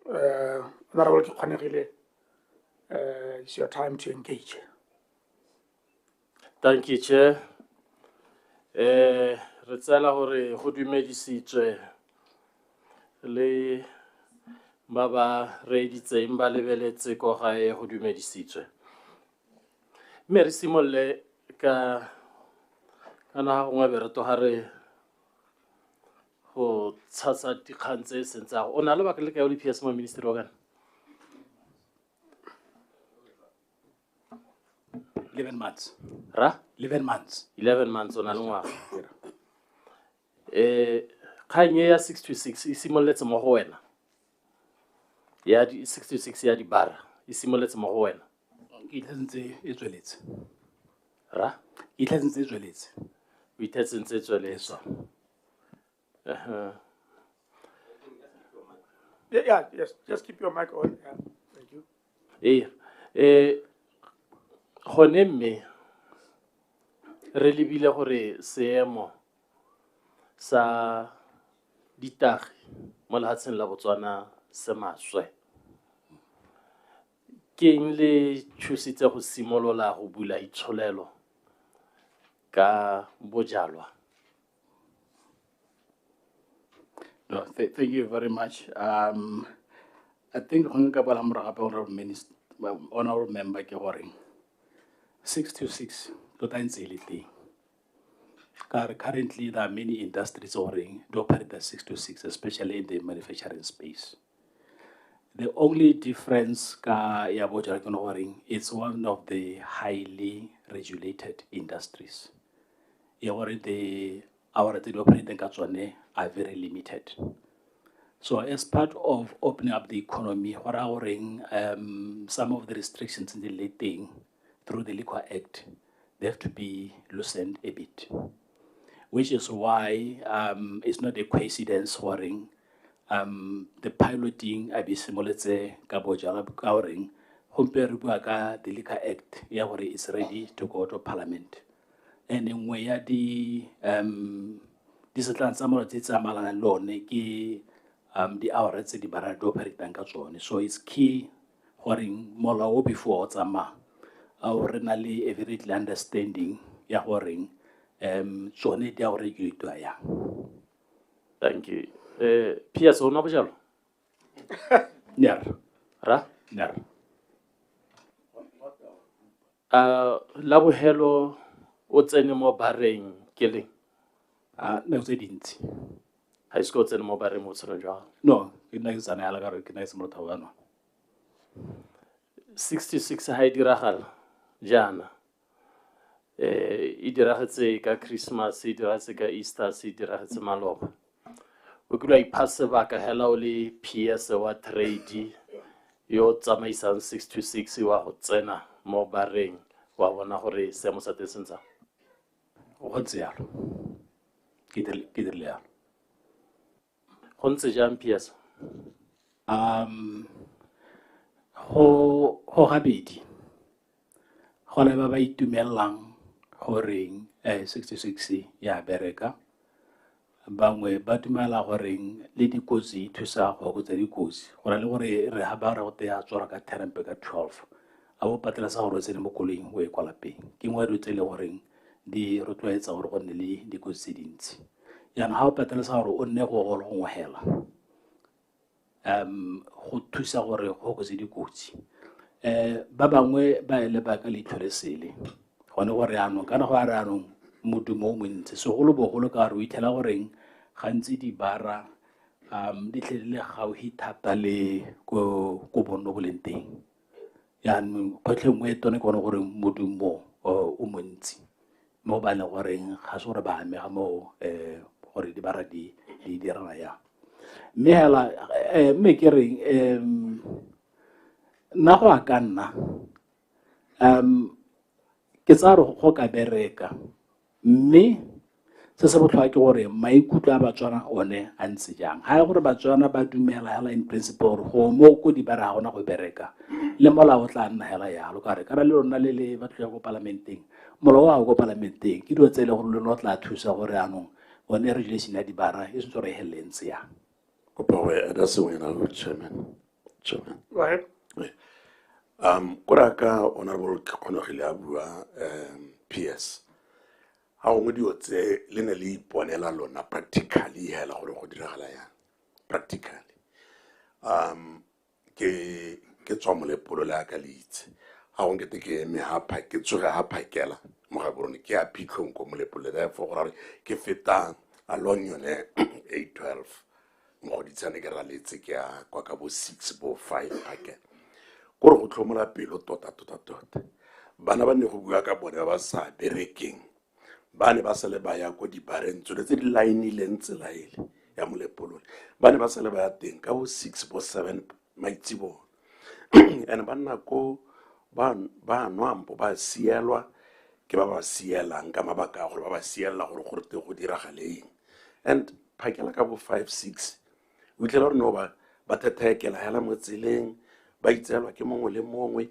Honorable Khanegile, it's your time to engage. Thank you, Chair. Re tsela hore go dumedisitswe le ba ba reeditseng ba lebeletse ko gae go dumedisitswe. Mme re simolle ka kana gongwe be re togare go tshasa dikgang tse seng tsa go. O na le baka le kae o le PS mo ministry wa kana? 11 months. Ra? 11 months. 11 months o na le ngwaga. Kgang ya 626 e simolletse mo go wena. Ya 626 ya dibara e simolletse mo go wena. Ke itlhantse e tsweletse. Ra? Ke itlhantse e tsweletse. O ithetsentse e tsweletse. Yeah, yes, just keep your mic on. Yeah, thank you. Gone mme re lebile gore seemo sa ditagi mo lehatsheng la Botswana se maswe. Ke eng le thusitse go simolola go bula itsholelo ka bojalwa? No, thank you very much. I think honorable member ke gore 626 currently there are many industries that operate at 626, especially in the manufacturing space. The only difference it's one of the highly regulated industries. The hours that operate are very limited. So as part of opening up the economy, some of the restrictions in the letting through the Liquor Act, they have to be loosened a bit, which is why it's not a coincidence the piloting the Liquor Act is ready to go to Parliament. And in where the hours di bara do operate ka tsone. So it's key molao before our really a very clear understanding tsone di a regulate ya. Thank you. PS o na bojalo? Ner. Ra? Ner. La bohelo o tsene mo bareng ke leng? No tse dintsi. High school tsene mo bareng mo tsena jwa? No, ke nna ke tsana ya la ka re ke nna se mo thawano. 66 ha e diragala jana. E diragetse ka Christmas, e diragetse ka Easter, e diragetse maloba. O kula ipasa ba ka hela o le PS wa trade yo tsamaisang 626 wa go tsena mo bareng wa bona gore se mo sa tsentsha. O tselo. Ke dirile ya. Go ntse jang PS? Ho gabedi. Go le ba ba itumellang gore 66 ya bereka. Bangwe ba dumela gore le dikotsi thusa go go tsa dikotsi. Go le gore re ha ba re go tea tsora ka Terempe ka 12. A bo patela sa gore se mo koleng o e kwa lapeng. Ke ngwe re tsele gore di rotloetsa gore go nne le dikotsi dintsi. Yana ha o patela sa gore o nne go go ngwahela. Go thusa gore go go se dikotsi. Ba bangwe ba ele ba ka leitlhoresele. Gone gore ano kana go ara ano modumo o montse segolo bogolo ka re o ithela goreng gantsi di bara di tlhele gauhi thata le go bonno boleng teng. Yaanong photlhe nngwe tone kone gore modumo o montsi mo ba le goreng ga se gore ba amega mo gore di bara di dirana ya. Mme hela mme ke reng nna go a ka nna ke tsa re go ka bereka mme se se botlhokwa ke gore maikutlo a Batswana one a ntse jang ha gore Batswana ba dumela hela in principle gore go mo go di bara gona go bereka le molao tla nna hela yalo ka re kana le rona le batho ya go parlamenteng molao wa go parlamenteng ke dio tsele gore le no tla thusa gore anong one regulation ya di bara e se tsore helentse ya. That's the way I would, Chairman. Chairman. Go ahead. Koraka honorable Konogile Abua, PS. How would you say Linelli Ponella Lona practically hell or Diralaya? Practically. Ke tswamole polola ka leitse ha o ngete ke me ha pa ke tsoga ha phakela mo ga borone ke a phitlhong ko mole polola therefore gore ke feta along yone 812 mo go ditsane ke ra letse ke a kwa ka bo 6 bo 5 phakela gore go tlhomola pelo tota bana ba ne go bua ka bone ba sa berekeng ba ne ba sale ba ya ko dibareng tsone tse di line-ileng tsela ele ya molepolole ba ne ba sale ba ya teng ka bo 6 bo 7 maitsibone and ba nna ko ba nwampo ba sielwa ke ba ba sielang ka mabaka a gore ba ba siela gore gore te go diragaleng and phakela ka bo 5 6 o itlhela gore no ba thethekela hela mo tseleng ba itseelwa ke mongwe le mongwe.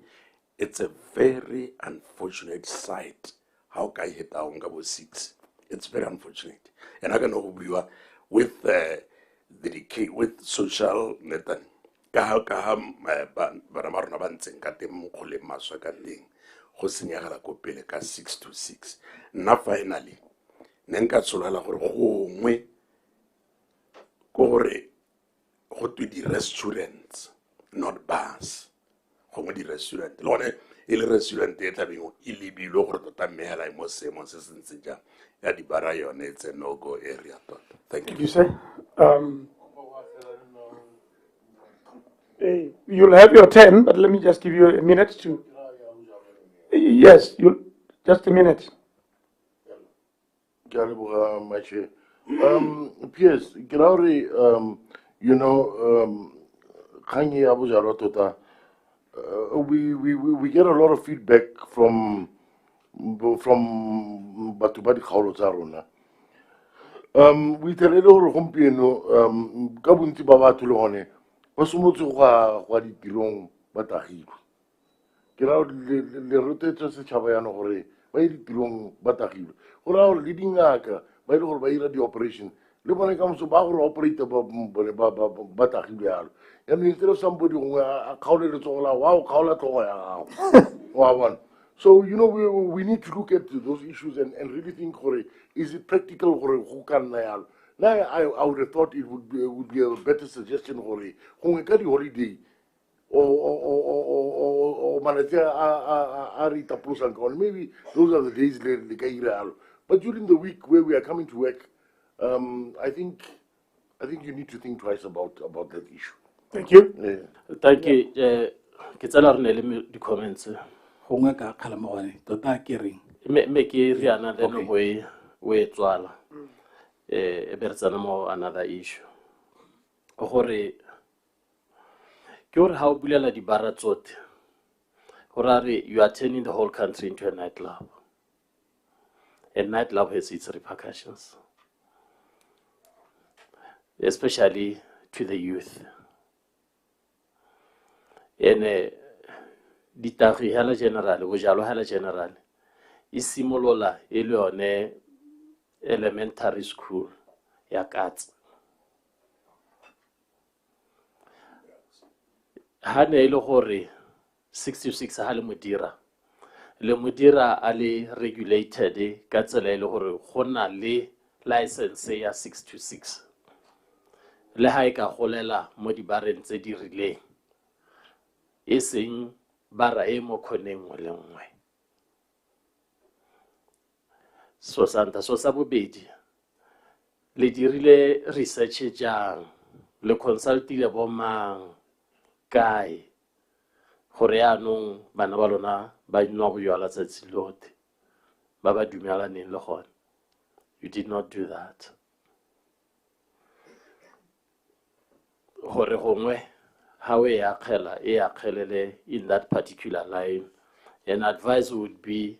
It's a very unfortunate sight how ka heta on ka bo 6. It's very unfortunate and I can know we with the decay with social network ka bana ba rona ba ntseng ka teng mo go le maswa ka teng go senyagala ko pele ka 6 to 6 nna finally ne nka tsholela gore gongwe gore go twe di-restaurants not bars gongwe di-restaurant le gone e le restaurant e tlabeng e lebilwe gore tota mmegela mo seemong se se ntse jang ya dibara yone it's a no-go area tota. Thank you. You say? You'll have your 10, but let me just give you a minute to. Yes, you just a minute. PS, Grauri, you know, Kanye Abujalo Tota, we get a lot of feedback from Batubadi Kaulozarona. We tell a lot of Hompiano, Gabunti Baba Tulone, Pasumutu Wadi Pilong, Batahi. Grau le rotator se Chavayano Hore, by the Pilong Batahi. Or leading Aka, by the operation. When it comes to Bauer operator Batahi. And instead of somebody who called it all, wow, call it all. So, you know, we need to look at those issues and really think, is it practical or who can now? I would have thought it would be a better suggestion who can holiday or manager Arita Plus and Con. Maybe those are the days the Gaira. But during the week where we are coming to work, I think you need to think twice about that issue. Thank you. Thank you. Ketsala re ne le di comments. Gongwe ka kgalamagwane tota ke reng Me ke riana le no we tswala. E bertsana mo another issue. Gore ke gore ha o bulela di bara tsote. Gore you are turning the whole country into a nightclub. And nightclub has its repercussions. Especially to the youth. And ditagi hela general go jalo hela general e simolola e le yone elementary school ya Katse ha ne ile gore 66 ha le modira a le regulated ka tsela ile gore go na le license ya 626 le ha e ka golela mo dibareng tse di rileng e seng bara e mo khoneng le nngwe so sa bobedi le dirile research jang le consultile bo mang kae gore yaanong bana ba lona ba nwa go yala tsatsi lote ba ba dumelaneng le gone. You did not do that. Gore gongwe how e akgelele in that particular line. An advice would be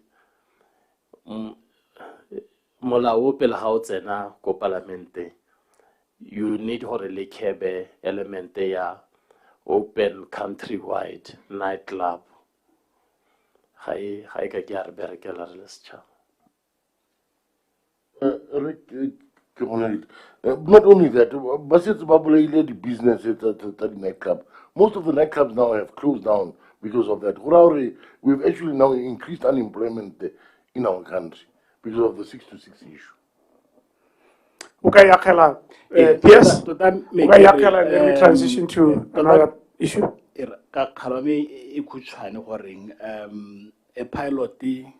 molao pele ha o tsena ko parlamente you need gore le kebe element ya open countrywide nightclub ga e ka ke a re berekela re le setšhaba. Not only that, but it's the business at the nightclub. Most of the nightclubs now have closed down because of that. We've actually now increased unemployment in our country because of the 626 issue. Okay, Yakela. Yes. Okay, Yakela, and then we transition to another issue. Kalame e khutshwane goreng a pilot e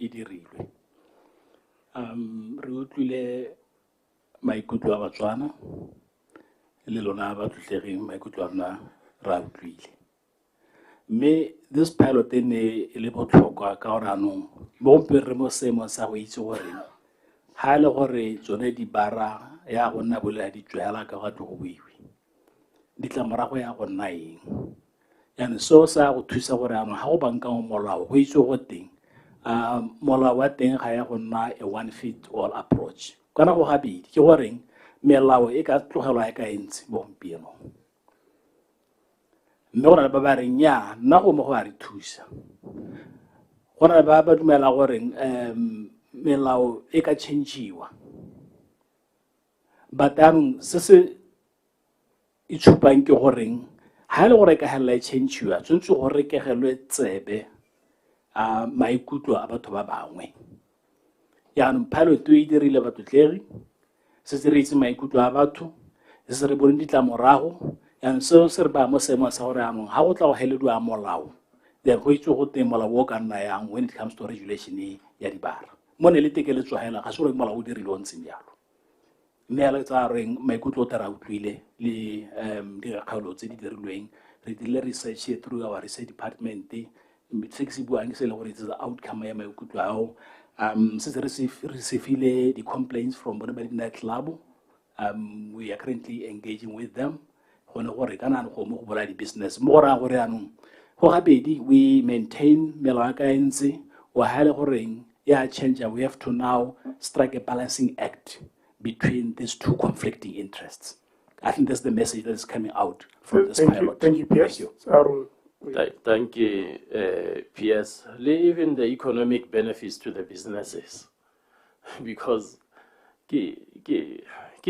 dirilwe. Re utlwile maikutlo a Batswana le lona ba tlotlegeng maikutlo a rona ra utlwile. Mme this pilot e ne e le botlhokwa ka gore anong mo re mo seemong sa go itse gore ha le gore tsone di bara ya go nna bolela di tswela ka ga go buiwe ditlamorago ya go nna eng yana so sa go thusa gore anong ha go banka mo molao go itse go teng molao wa teng ga ya go nna a one fit all approach kana go gabedi ke goreng melao e ka tlogelwa e ka entse mo gompieno mme go na le ba ba reng nya nna go mo go a re thusa go na le ba ba dumela goreng melao e ka change-iwa but se se itshupang ke goreng ha le gore ka hela e change-iwa tshwantse go rekegelwe tsebe maikutlo a batho ba bangwe yaanong pilot e dirile batlotlegi se se re itse maikutlo a batho se re bone ditlamorago yaanong seo se re ba mo seemong sa gore anong ha go tla go helediwa molao then go itse go teng molao o ka nna yang when it comes to regulation ya dibara mo ne le tekeletso hela ga se gore molao o dirile o ntseng jalo mme a le tsa reng maikutlo o tera utlwile le dikgaolo tse di dirilweng re dile research through our research department se ke se buang se le gore it's the outcome ya maikutlo ao se se receivile the complaints from bone ba di-nightclub we are currently engaging with them gone gore kana go mo go bola di-business mo go raya gore anong go gabedi we maintain melao ya ka entse o hale goreng ya change we have to now strike a balancing act between these two conflicting interests. I think that's the message that is coming out from this pilot. Thank you, PS. Thank you, PS. Even the economic benefits to the businesses, because the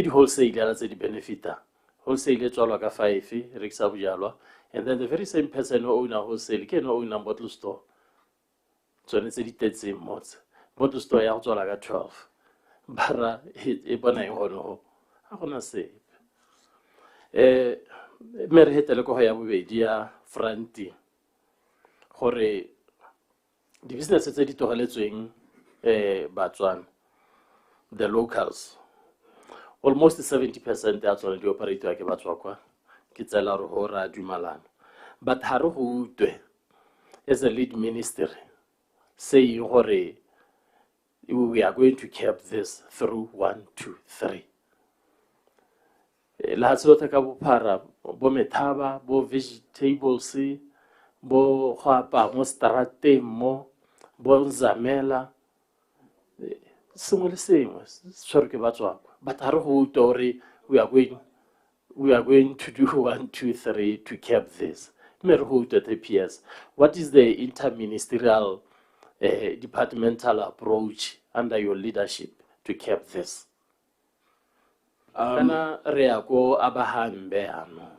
wholesaler the benefiter. Wholesaler tswalwa ka 5 rekisa bojalwa, and then the very same person who own a wholesale can own a bottle store. So it's the 13 months. Bottle store ya tswala ka 12. Bara e bona e gono a gona se mere hetele go ya bobedi ya franti gore di business tse di togeletsweng Batswana the locals almost 70% ya tsone di operate ke Batswakwa ke tsela re ho ra dumalana but ha re go utwe as a lead minister saying gore we are going to cap this through 1, 2, 3. La tsota ka bophara bo methaba bo vegetables bo khapa mo strateng mo bo nzamela sengwe le sengwe tshwere ke Batswakwa but ha re go utori we are going to do 1, 2, 3 to cap this me re go uta the PS what is the interministerial departmental approach under your leadership to cap this? Kana reako abahambe ano.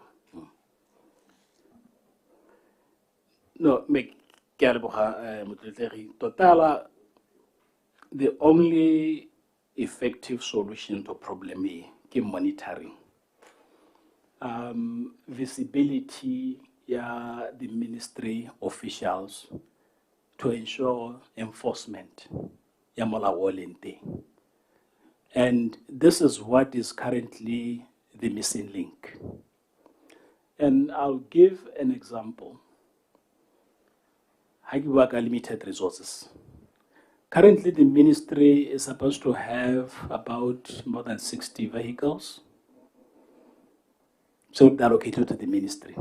No, me kerboha mutletegi totala the only effective solution to problem is monitoring. Visibility the ministry officials to ensure enforcement. And this is what is currently the missing link. And I'll give an example. Hagiwaka limited resources. Currently, the ministry is supposed to have about more than 60 vehicles. So they're allocated to the ministry.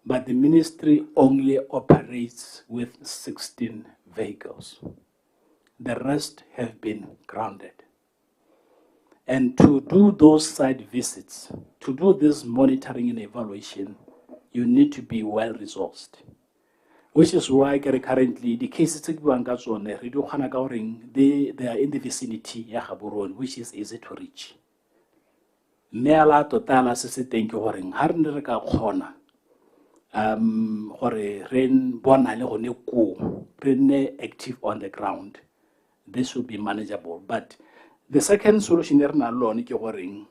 But the ministry only operates with 16 vehicles. The rest have been grounded. And to do those site visits, to do this monitoring and evaluation, you need to be well resourced. which is why currently the cases tse ke buang ka tsone re di kgona ka goreng they are in the vicinity ya Gaborone, which is easy to reach. Mme ala totala se se teng ke goreng ha re ne re ka kgona gore re bona le gone ko re nne active on the ground, this would be manageable. But the second solution re na lone ke goreng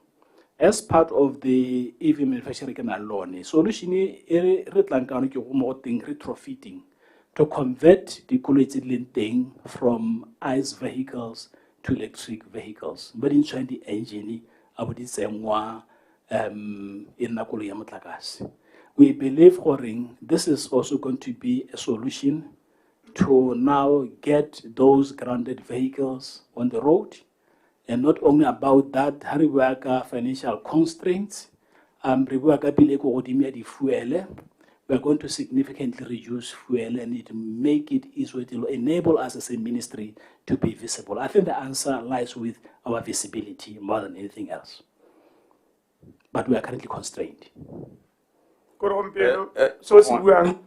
as part of the EV manufacturing ke na lone solution e re tlang ka ke go mo teng retrofitting to convert the koloi tse di leng teng from ICE vehicles to electric vehicles, but in trying the engine a bo di tsengwa in na koloi ya motlakase. We believe this is also going to be a solution to now get those grounded vehicles on the road. And not only about that, we work financial constraints, we work di fuel. We're going to significantly reduce fuel and it make it easier to enable us as a ministry to be visible. I think the answer lies with our visibility more than anything else. But we are currently constrained. So si buang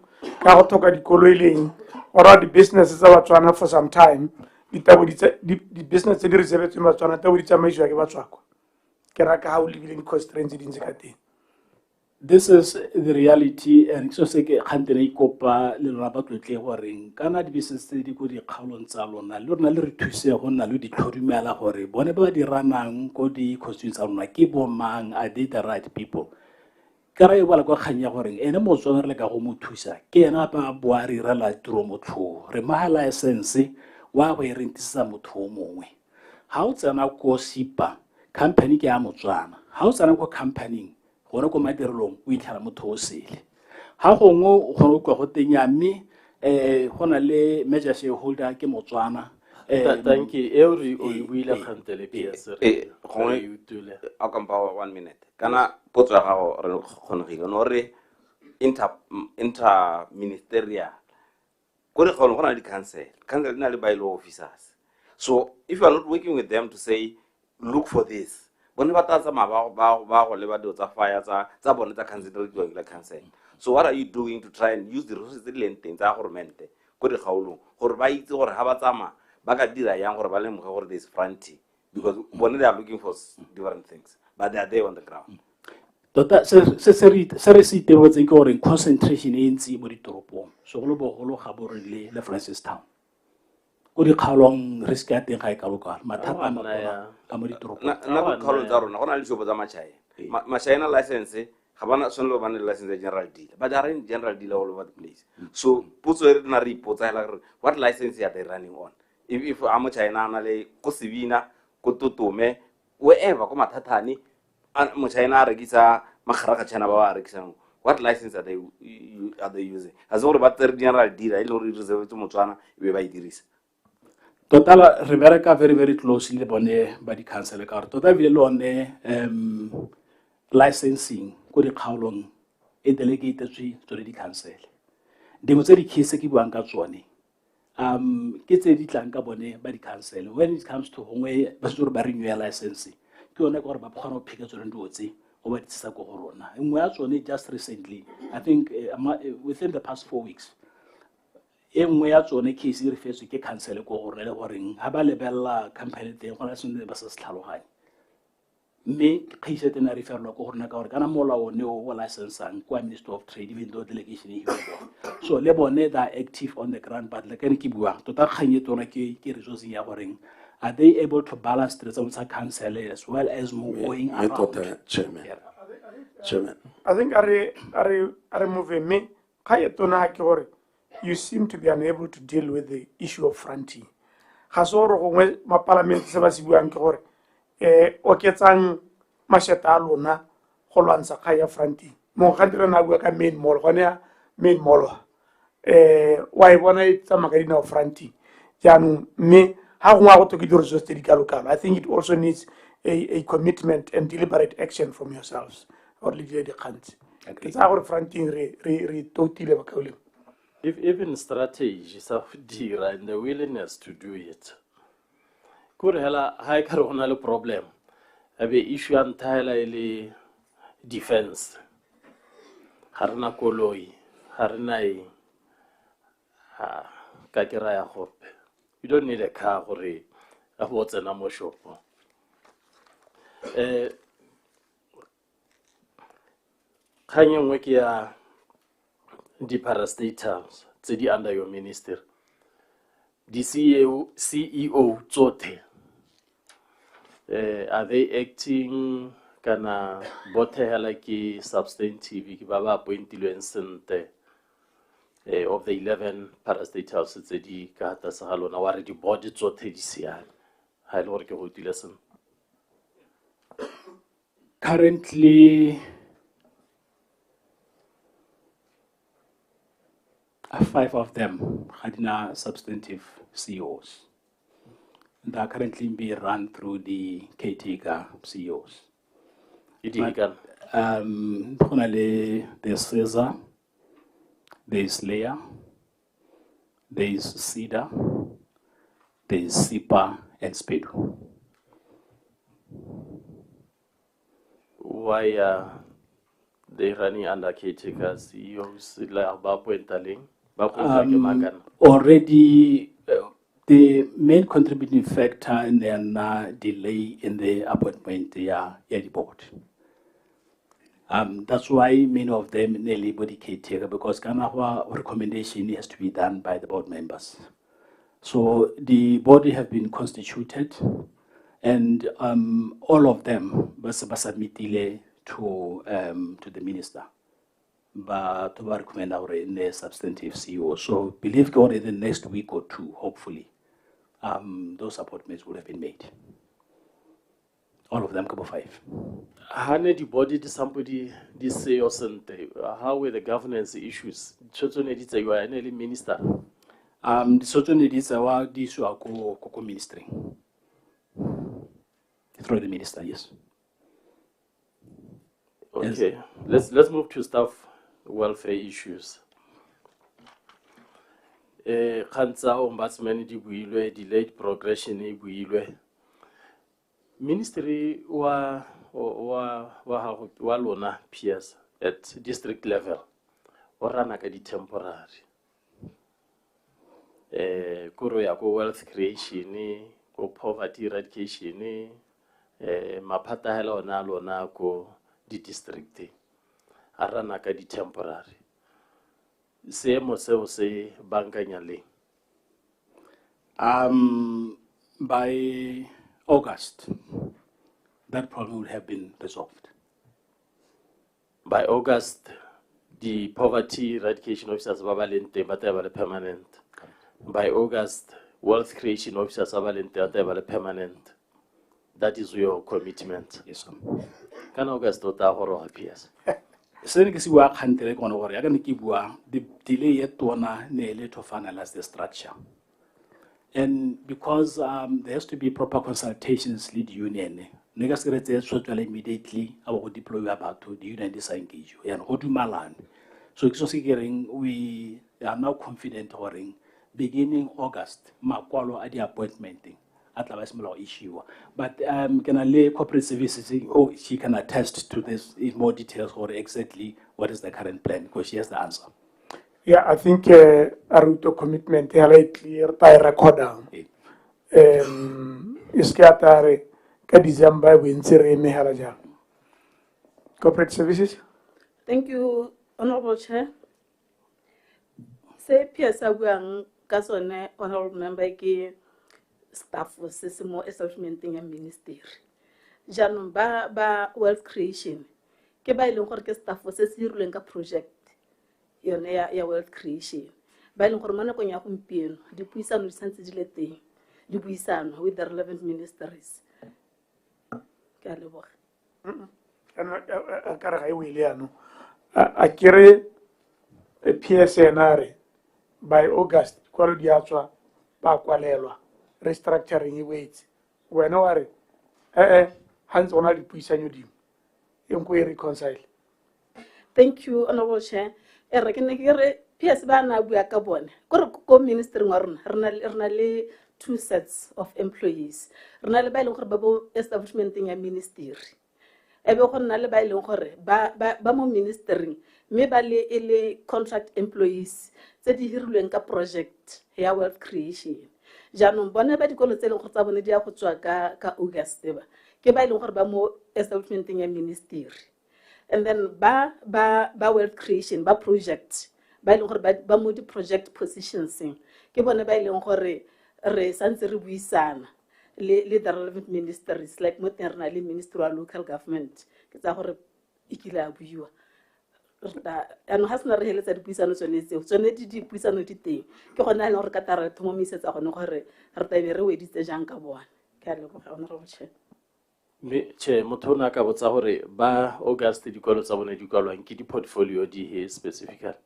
ka go toka dikoloi leng or the businesses tsa Batswana for some time di business tse di reservetsweng Batswana tabo di tsamaisiwa ke Batswakwa ke raka ha o lebile di constraints di ntse ka teng. This is the reality, and so se ke khantene ikopa le lona ba tlotle gore kana di business tse di go di kgaolong tsa lona le rona le re thuse go nna le di tlhodumela gore bone ba di ranang go di constituents tsa lona ke bo mang, are they the right people. Kara e bala go khanya gore ene mo tsona re le ka go mo thusa ke ena ba boari ra la tiro motho re ma license wa go e rentisa motho mongwe ha o tsena ko sipa company ke ya Motswana ha o tsena ko company gona ko madirelong o itlhala motho o sele ha gongwe go go tenya mme gona le major shareholder ke Motswana. Thank you. Every wheel khantele PS. I'll come power 1 minute. Kana potsa ga re kgonegile no re inter ministerial go re gona di council na le bylaw officers. So if you are not working with them to say look for this, bone ba tsa ma ba go le ba do tsa fire tsa bone tsa council le council. So what are you doing to try and use the resources tse leng teng tsa government go di gaolong gore ba itse gore ha ba tsama ba ka dira yang gore ba lemoge gore there is fronting, because when they are looking for different things, but they are there on the ground. Tota se re se tebotse ke gore concentration e ntsi mo ditoropong so go lo bogolo ga bo re le Francis Town go di kgalong re se ka teng ga e kalokala mathata a mabona ka mo ditoropong na go khalong tsa rona gona le shopo tsa Machina license ga bana sonlo ba ne license general dealer, but they are in general dealer all over the place. So potso re na re ipotsa hela what license are they running on? If I'm China na le ko Sibina ko Totume wherever ko Mathatani mo China re kitsa magara China ba re kitsa, what license are they using? As all about the general dealer ile re reserve to Motswana be ba idirisa. Total re bereka very closely le bone ba di council ka re tota bile lone licensing ko di kgaolong e delegated to di council dingwe tse di case ke buang ka tsone ke tse di tlang ka bone ba di council when it comes to hongwe ba se ba renew license ke yone gore ba kgona go phika tsone ndotse o ba ditsa go rona engwe ya tsone just recently I think within the past 4 weeks engwe ya tsone case re fetswe ke council go gore le gore ha ba lebella company teng gona sone ba se tlhaloganya mme kgise tena re ferlo go gorna ka gore kana molao ne o licensang kwa Ministry of Trade even though delegation e so le bone they are active on the ground, but like ke bua tota kganye tona ke resource ya gore are they able to balance the results council as well as going around. Chairman, I think are moving me khaye tona ha ke gore you seem to be unable to deal with the issue of fronting ga so re gongwe ma parliament se ba se buang ke gore o ketsang masheta a lona go lwantsha kgaya fronting mo ga dire na bua ka main mall gone ya main mall wa e bona e tsama ka dina fronting jaanong mme ha gongwe go toke di-resources tse di kalokalo. I think it also needs a commitment and deliberate action from yourselves or le di kgantsi ke tsa gore fronting re totile ba kaoleng if even strategies of dira and the willingness to do it kore hela ha ka re gona le problem abe issue ya nthaela ile defense ha rena koloi ha rena ka ke raya gope you don't need a car gore a bo tsena mo shopo kgang e nngwe ke ya di-parastatals tse di under your ministry di-CEO tsotlhe are they acting kana bothegela ke substantive ke ba ba appointilweng sente of the 11 parastatals tse di ka tlase ga lona wa re di-body tsotlhe di siame ga e le gore ke go tile sentle Currently, 5 of them are substantive CEOs. They are currently being run through the caretaker CEOs. There's Caesar, there's Leia, there's Cedar, there's Sipa, and Spedu. Why are they running under caretakers, CEOs, already, the main contributing factor in the delay in the appointment the board. That's why many of them nearly body caretaker because Kanawa recommendation has to be done by the board members. So the body have been constituted. And all of them were submitted to the minister, but to recommend our in the substantive CEO. So believe God in the next week or two, hopefully, those appointments would have been made. All of them, couple 5. How did the body somebody this say or something? How were the governance issues? You are an minister. Certainly, this is our co-ministry. Through the minister, yes. Okay, yes. Let's move to staff welfare issues. Khansa ombudsman di builwe delayed progression e builwe. Ministry wa lona PS at district level o rana ka di temporary. Kuro ya ko wealth creation ko poverty eradication maphata hela ona lona ko di district a rana ka di temporary seemo seo se bankanya leng by August that problem would have been resolved. By August the poverty eradication officers ba balente ba tla ba permanent. By August wealth creation officers ba balente ba tla ba permanent. That is your commitment. Yes, sir. Can August to ta horo PS. The delay yet to finalize the structure. And because there has to be proper consultations lead union, immediately I will deploy about to the union disengage you and Odumalan. So we are now confident beginning August, Makwalo at the appointment thing. Issue. But can I lay corporate services? Oh, she can attest to this in more details or exactly what is the current plan because she has the answer. Yeah, I think Aruto commitment clear by record. Iskiatare ka December winsire meharaja. Corporate services. Thank you, Honorable Chair. Say Piasa Wang Kasone, Honorable Member ki staff was more establishment in a ministry. Janum ba wealth creation. Ke ba ileng gore ke staff was a project. Yone ya wealth creation. Ba ileng gore mana ko nya gompieno di puisano di santse di le teng. Di buisano with the relevant ministries. Ke a leboga. Ka re ga e wele ano. A kere PSNR by August kwalo di atswa ba kwalelwa. Restructuring weights. When are hands on the puisanyo dim. Inquiry reconcile. Thank you, Honorable Chair. PS bana bua ka bone. Ko ministry wa rona rena le 2 sets of employees. Rena le ba ile gore ba bo establishment ya ministry. e be go nna le ba ileng gore ba mo ministering mme ba le contract employees tse di hirilweng ka project ya wealth creation. Jaanong bone ba dikolo tse leng go tsa bone di ya go tswa ka August ba ke ba ileng gore ba mo establishmenteng ya ministry, and then ba wealth creation ba project ba ileng gore ba mo di project positions ke bone ba ileng gore re santse re buisana le the relevant ministries like mo teng re na le ministry wa local government ke tsa gore e kile a buiwa ano ha sena re heletsa dipuisano tsone tseo tsone dipuisano di teng ke gona le gore ka tara thomomisetsa gone gore re tabe re weditse jang ka bona ke a leboga honorable chair. Che motho o na ka botsa gore ba August dikolo tsa bone di kwalwang ke di-portfolio di he specifically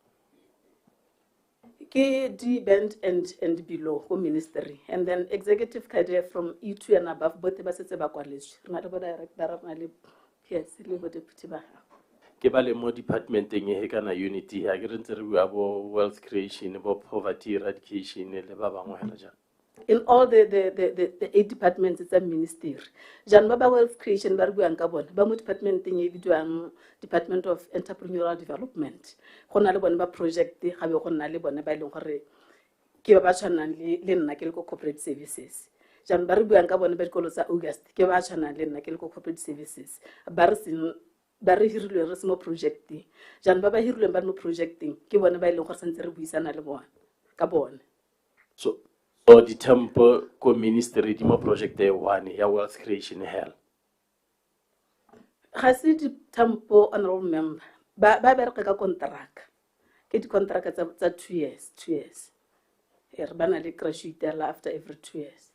ke D-band and below go ministry, and then executive cadre from E2 and above both ba setse ba kwaletswe re na le bo director re na le PS le bo deputy ba ke ba le mo departmenteng e kana unity ha ke re ntse re bua bo wealth creation bo poverty eradication le ba bangwe hela jang in all the 8 departments it's a ministry. Jan ba wealth creation ba re buang ka bona ba mo departmenteng e bidiwang Department of Entrepreneurial Development go na le bona ba project ga be go na le bona ba ileng gore ke ba tshwanang le nna ke le ko corporate services. Jan ba re buang ka bona ba dikolo tsa August ke ba tshwanang le nna ke le ko corporate services ba re hirilwe re se mo projecting. Jan ba hirilwe ba mo projecting ke bona ba ileng gore santse re buisana le bona ka bona. So the tempo ko ministry di mo project e one ya wealth creation hell ga se di tempo honorable member ba bereka ka contract ke di contract tsa 2 years re bana le crash itela after every 2 years.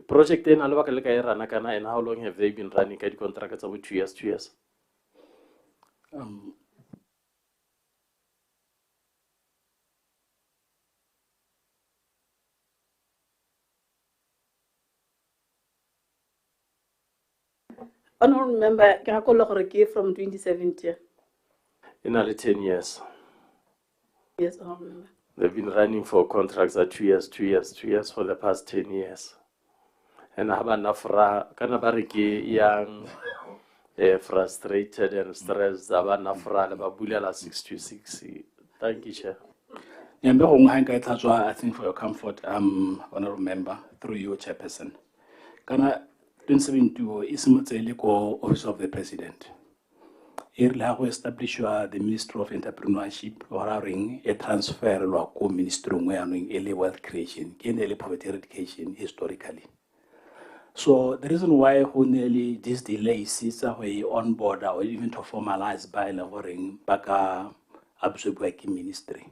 Project ena le ba ka le ka e rana kana and how long have they been running ka di contract tsa 2 years? Honorable member ke ga gore ke from 2017 In only 10 years. yes honorable member. They've been running for contracts at 2 years for the past 10 years. And haba nafra kana bariki young frustrated and stressed haba nafra le ba bulela 626. Thank you, Chair. I think for your comfort, honorable member, through you, Chairperson. Kana 2072 is Mutseliko Office of the President. Here we establish the Ministry of Entrepreneurship or a transfer to Ministry of Wealth Creation, in poverty eradication historically. So the reason why nearly this delay is on board or even to formalize by lowering baka absorb ministry.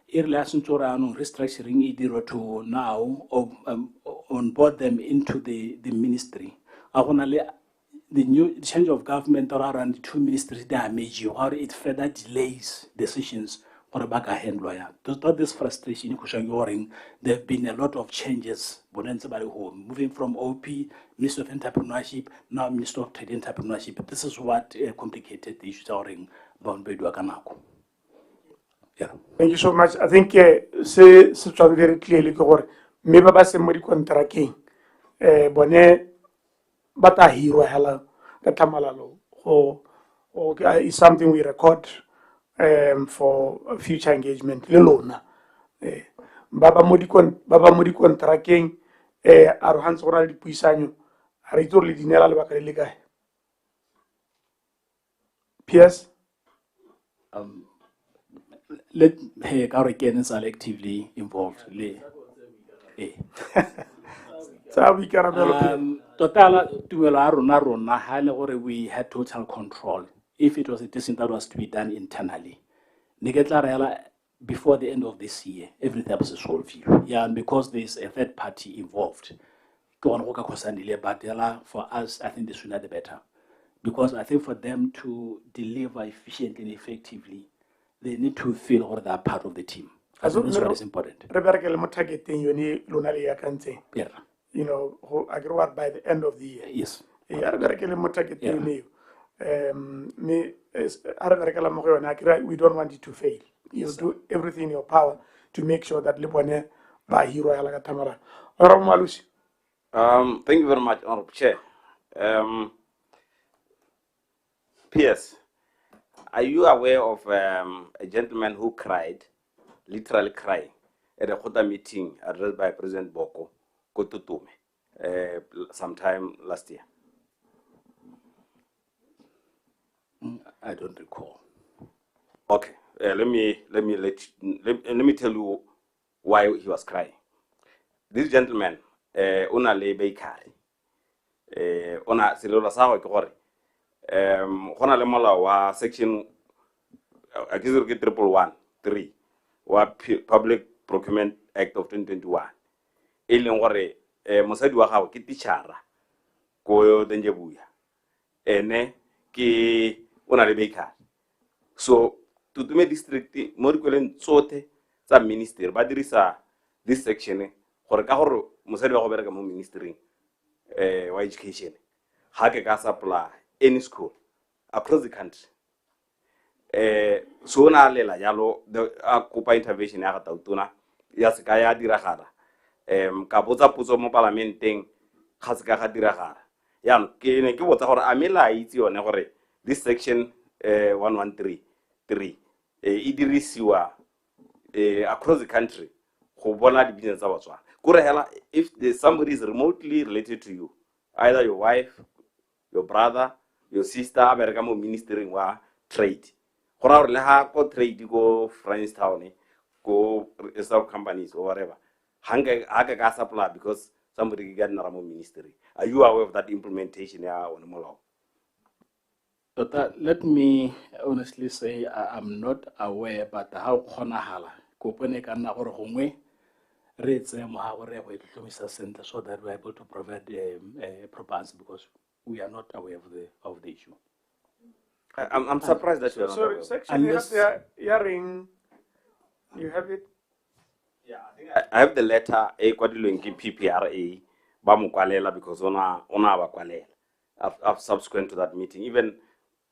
In relation to restructuring it to now onboard them into the ministry. The new change of government around the 2 ministries they are major, how it further delays decisions for back hand lawyer. This frustration there have been a lot of changes moving from OP, Minister of Entrepreneurship, now Minister of Trade Entrepreneurship. This is what complicated the issues around bound by Duakanako. Yeah. Thank you so much. I think c'est very clearly que maybe ba se mori contracting bone bata hero hala katamalalo is something we record for future engagement le lona baba modi contracting aro hans gona di puisanyo a re le dinela le baka le kae PS let again is actively involved. Total we had total control. If it was a decision that was to be done internally, before the end of this year, everything was solved. Yeah, and because there's a third party involved, but for us, I think the sooner the better. Because I think for them to deliver efficiently and effectively, they need to feel that they're part of the team. That's what is important. Yeah. You know, who agree by the end of the year. Yes. We don't want it to fail. You do everything in your power to make sure that Libone by Hero Alagatamara. Thank you very much, Honorable Chair. PS, are you aware of a gentleman who cried, literally crying, at a Kota meeting addressed by President Boko Kotutume sometime last year? I don't recall. Okay, let me tell you why he was crying. This gentleman, una le bakery, ona silola sawa kore, ona le mola wa section, akizu ke 111(3) wa Public Procurement Act of 2021. Ileng gore mosadi wa gago ke tishara ko Denjebuya, ene ke ona le bakery. So Tutume district mo dikoleng tsote tsa ministry ba dirisa this section gore ka gore mosadi wa go bereka mo ministry wa education ha ke ka supply any school across the country. So na lela yalo a kopa intervention ya ga tautona ya se ka ya diragala ka botsa potso mo parlamenteng ga se ka ga diragala ya ke ne ke botsa gore a mela itse yone gore this section 113(3) e dirisiwa across the country go bona di-business tsa Botswana. Kore hela if somebody is remotely related to you, either your wife, your brother, your sister, a bereka mo ministering wa trade, gora gore le ha ko trade go Francistown go reserve companies or whatever, hanga ka supply because somebody get na mo ministry. Are you aware of that implementation ya on molao? Let me honestly say I'm not aware, but how kgonahala kopone ka nna gore gongwe re etse mo ha gore go itlhomisa center so that we're able to provide proper answer, because we are not aware of the issue. I'm surprised that you are not aware. So section hearing, you have it? Yeah, I think I have the letter a kwadilweng ke PPRA ba mo kwalela because ona ba kwalela subsequent to that meeting. Even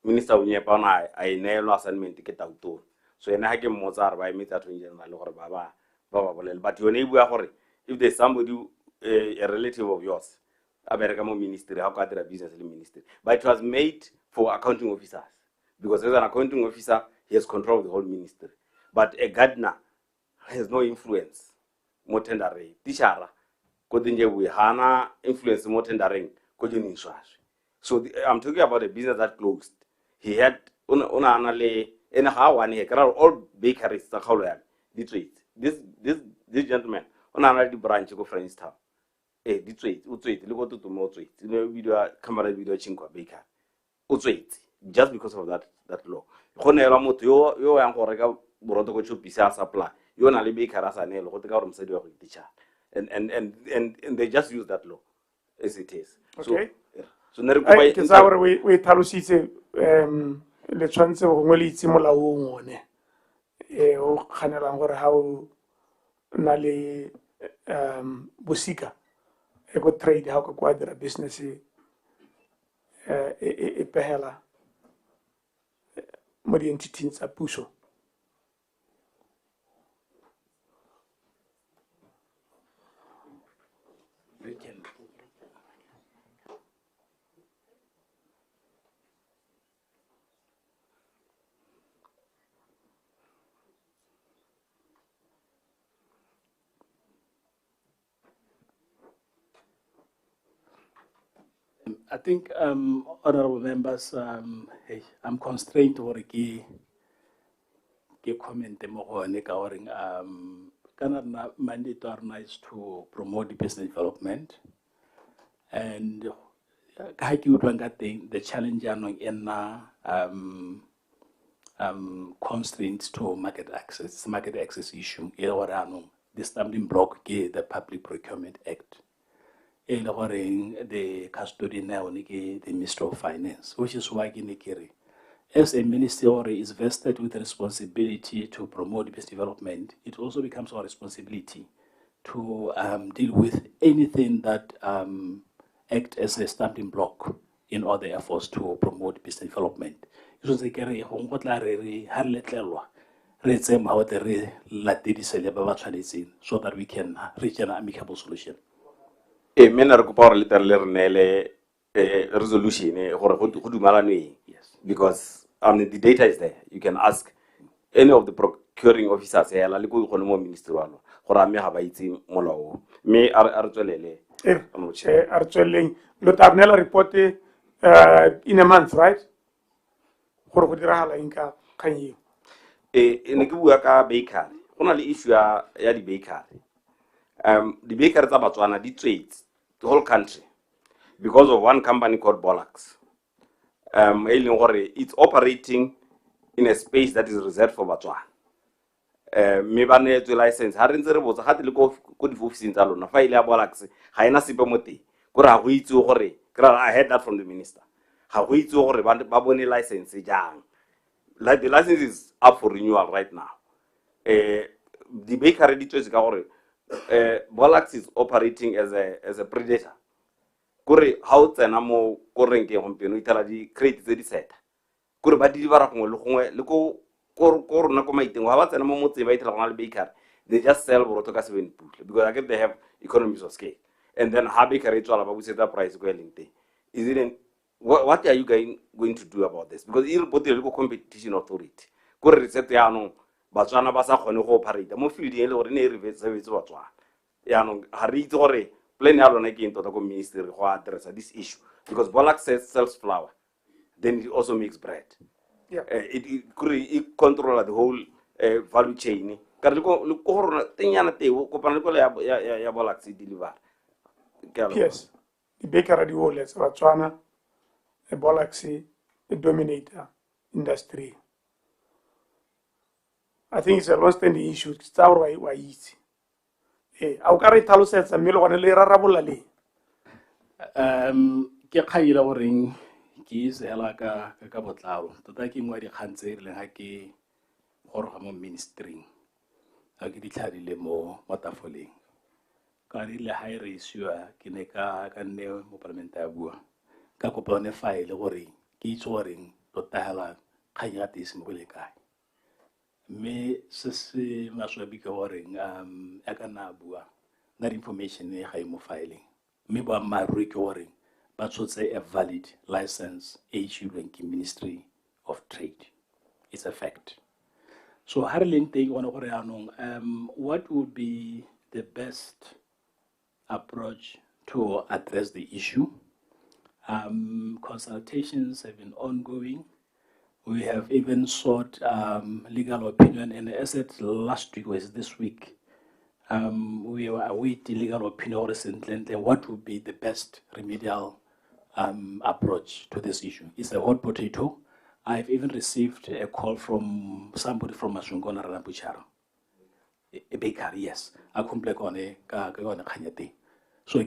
Minister Unyepa I neelwa assignment ke tautona, so ena ha ke mmotsa re ba emetsa to in general gore ba bolele, but yone e bua gore if there's somebody a relative of yours a bereka mo ministry how ka dira business le ministry, but it was made for accounting officers because as an accounting officer he has control of the whole ministry, but a gardener has no influence mo tendering. Tishara ko Denjebuya hana influence mo tendering ko Joniswaswe. So I'm talking about a business that closed. He had una anale ena ha one he all bakeries tsa kholo ya di trade. This gentleman una anale di branch go Francistown. Di trade o trade le go Tutume o trade. No video camera video chinkwa baker. O trade just because of that law. Gone ela motho yo yang go reka boroto go chopisa supply. Yo na le baker asa nelo go teka gore mosadi wa go teacher. And they just use that law as it is. Okay. So nere ke tsa gore we thalositse le tshwantse go ngwe le itse molaong one o kganelang gore ha o na le bosika e go trade ha o ka dira business e pehela mo di entity tsa puso. I think, honorable members, I'm constrained to comment mo go ne ka gore kana mandate is to promote business development, and ka ke utlwang ka teng the challenge anong ena constraints to market access issue e gore anong the stumbling block ke the Public Procurement Act. The custodian now the Minister of Finance, which is why as a minister is vested with the responsibility to promote business development, it also becomes our responsibility to deal with anything that act as a stumbling block in other efforts to promote business development. So that we can reach an amicable solution. Mena re kopa gore le tere le re neele resolution gore go dumalanwe Yes. because the data is there. You can ask any of the procuring officers hela le go gone mo ministry wa lo gore a me ga ba itse molao me a re tswelele are tsweleng lo tabnela report in a month, right? Gore go diragala eng ka kgang eo. ne ke bua ka bakery go na le issue ya di bakery di bakery tsa Batswana di tswetse the whole country because of one company called Bolax it's operating in a space that is reserved for Batswana me ba neetswe license ha re ntse re botsa ga te le ko di office tsa lona fa ile ya Bolax ga ena sepe mo teng gore ga go itse gore I heard that from the minister ga go itse gore ba bone license jang. Like the license is up for renewal right now. The bakery di tswetse ka gore Bolax is operating as a predator. Kore ha o tsena mo koreng ke gompieno itela di crate tse di seta. Kore ba di bara gongwe le ko rona ko maiteng ha ba tsena mo motse ba itela gona le bakery. They just sell boroto ka 7 putle because I guess they have economies of scale. And then ha bakery tswala ba busetsa price go elente. Is it what are you going to do about this? Because you report the competition authority. Kore reset ya no Batswana ba sa kgone go operate mo field e le gore ne e revetse Batswana. Ya no ha re itse gore plan ya lona ke eng tota go ministry go address this issue because Bolax sells flour, then it also makes bread. Yeah. It controls the whole value chain. Ka le go rona tenyana teo ko pana le ko ya Bolax deliver. Yes, the bakery di wole tsa Batswana e Bolax e dominator industry. I think it's a long-standing issue. Tsa gore wa itse a o ka re tlhalosetsa mme le gone le rarabolla le ke kgaile goreng ke se hela ka botlalo tota ke ngwa dikgang tse re leng ga ke goroga mo ministering ga ke ditlhadile mo tafoleng ka rile ha re isiwa ke ne ka nne mo parliament ya bua ka kopa one file gore ke itse goreng tota hela kgang ya tese mo le kae mme se maswabi ke goreng a ka na bua that information e ga mo filing mme ba marui ke goreng ba tshotse a valid license issued by the Ministry of Trade. It's a fact. So ha re leng teng bona gore anong what would be the best approach to address the issue? Consultations have been ongoing. We have even sought legal opinion, and as it last week was this week, we were awaiting legal opinion recently. What would be the best remedial approach to this issue? It's a hot potato. I've even received a call from somebody from Masungona Rambucharo, a baker, yes, a complex on a kanyate. So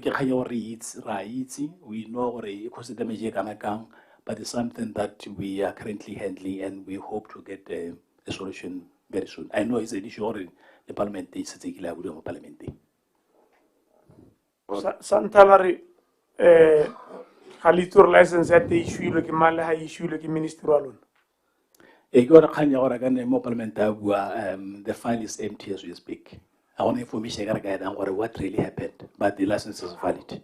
we know but it's something that we are currently handling, and we hope to get a solution very soon. I know it's an issue in the parliament, it's a parliament. Santalari Halitur license at the issue like Malaha issue like Minister alone. The file is empty as we speak. I want information on what really happened, but the license is valid.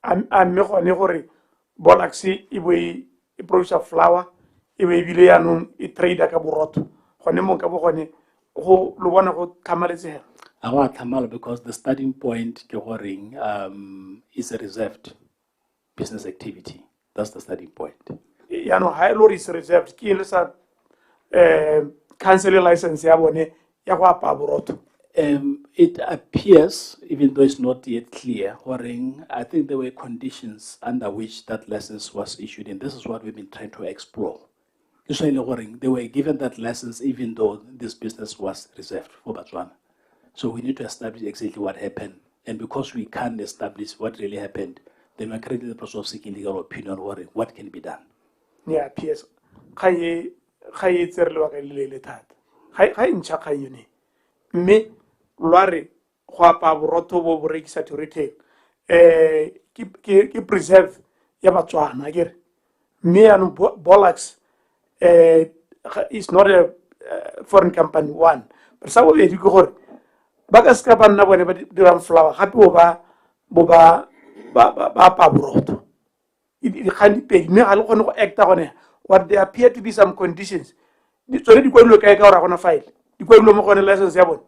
I'm Bolaxi, if we produce a flour, if we bilianum, it trade a caburot. Honemokabone, who Luana Tamales. Our Tamal, because the starting point is a reserved business activity. That's the starting point. Yano high load is reserved. Kilsa cancel license yabone yakwa paburot. It appears, even though it's not yet clear, I think there were conditions under which that license was issued, and this is what we've been trying to explore. They were given that license even though this business was reserved for Botswana. So we need to establish exactly what happened, and because we can't establish what really happened, then we're currently in the process of seeking legal opinion on what can be done. Yeah, PS. Kaye tserlo ka lele thata. Ga intšha ka yone. Me lware go apa boroto bo rekisa to retail ke preserve ya Batswana akere me anu Bolax is not a foreign company one but sa bo di go gore ba ka ska banna bone ba dirang flower gape bo ba apa boroto dikgang di pedi mme ga le kgone go acta gone or there appear to be some conditions tsone di kwadilwe kae ka gore ga gona file di kwadilwe mo gone license ya bone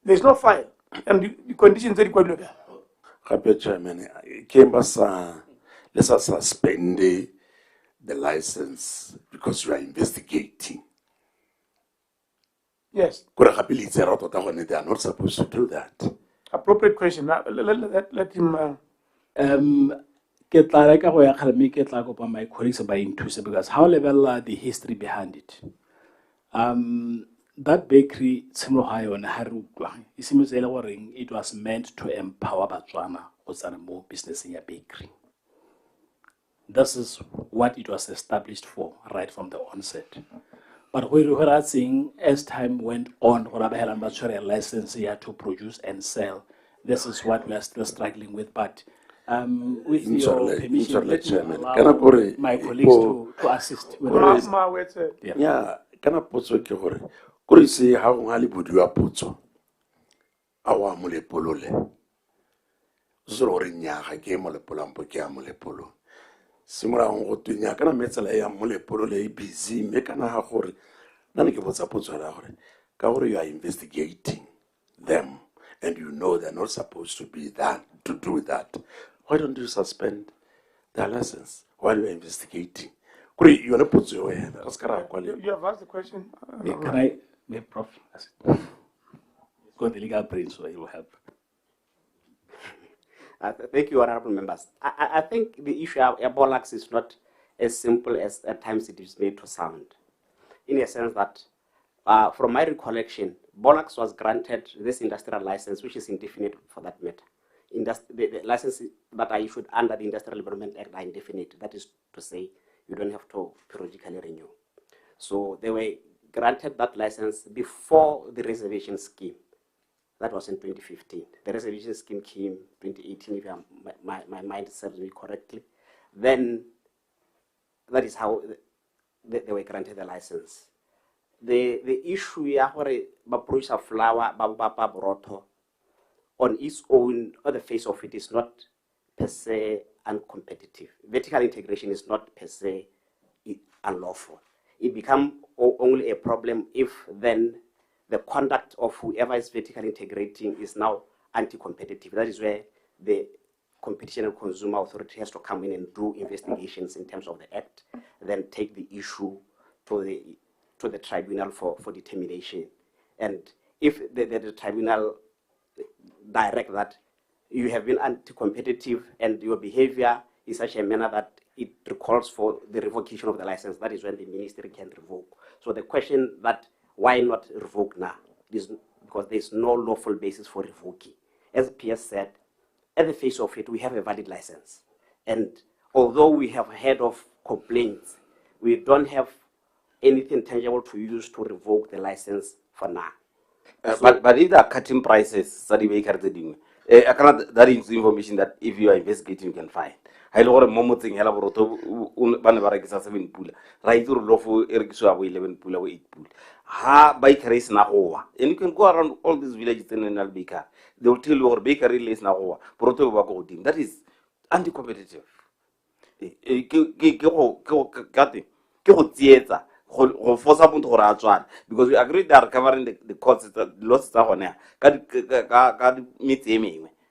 there's no file and the conditions tse di kwadilwe kae gape chairman ke ba sa le sa suspend the license because you are investigating. yes Kore gape le itse ra tota gone they are not supposed to do that. appropriate question let him Ke tla reka go ya kgaleme ke tla kopa my colleagues ba inthuse because how level the history behind it. That bakery tshimolo ha yone ha re utlwa e simetse le gore it was meant to empower Batswana go tsana mo business ya bakery. This is what it was established for right from the onset. But we're seeing as time went on, a license here to produce and sell. This is what we are still struggling with. But with your permission, let me allow my colleagues to assist. Yeah, can I put so kore? Kore se ha go ngale bodiwa potso. Awa mo le polole. Zoro re nya ga ke mo le polampo ke a mo le polo. Simula go tunya kana metsela ya mo le polole e busy me kana ha gore nane ke botsa potso la gore ka gore you are investigating them and you know they're not supposed to be that to do that. Why don't you suspend their license while you're investigating? You have asked the question. Can I, Prof? Go the legal brain, so it will help. Thank you, honorable members. I think the issue of Bolax is not as simple as at times it is made to sound. In a sense that, from my recollection, Bolax was granted this industrial license, which is indefinite for that matter. The licenses that are issued under the Industrial Development Act are indefinite. That is to say, you don't have to periodically renew. So they were granted that license before the reservation scheme. That was in 2015. The reservation scheme came 2018, if my mind serves me correctly. Then that is how they were granted the license. The issue where produce flour, broto, on its own, on the face of it, is not per se uncompetitive. Vertical integration is not per se unlawful. It becomes only a problem if then the conduct of whoever is vertically integrating is now anti-competitive. That is where the Competition and Consumer Authority has to come in and do investigations in terms of the Act, then take the issue to the tribunal for determination. And if the tribunal direct that you have been anti-competitive and your behavior is such a manner that it recalls for the revocation of the license, that is when the ministry can revoke. So the question that why not revoke now is because there is no lawful basis for revoking. As PS said, at the face of it, we have a valid license. And although we have heard of complaints, we don't have anything tangible to use to revoke the license for now. But if they are cutting prices, that is information that if you are investigating, you can find. I know a thing, hela boroto banabara 7 pula. Right to lawful erikiswa 11 pula 8 pula. Ha bike race na hoa. And you can go around all these villages in Albika. They will tell you or bakery race na hoa. Boroto wako team. That is anti-competitive. Because we agreed they are covering the costs, the losses are on there.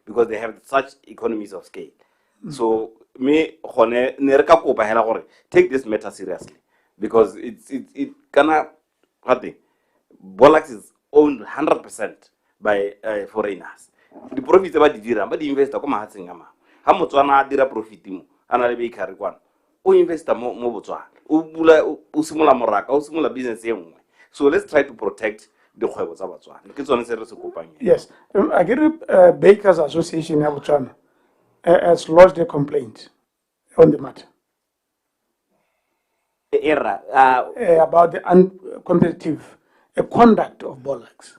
Because they have such economies of scale. So me take this matter seriously because it cannot. Bolax is owned 100% by foreigners. The profit about the dirham, but the investor come at Singama. How much one dira profit mo? Another big carry one. O investor mo Botswana. Usimula moraka, usimula business yemu. So let's try to protect the Khwebo of Botswana. Yes, I get Bakers Association in Botswana has lodged a complaint on the matter. About the uncompetitive conduct of Bolax.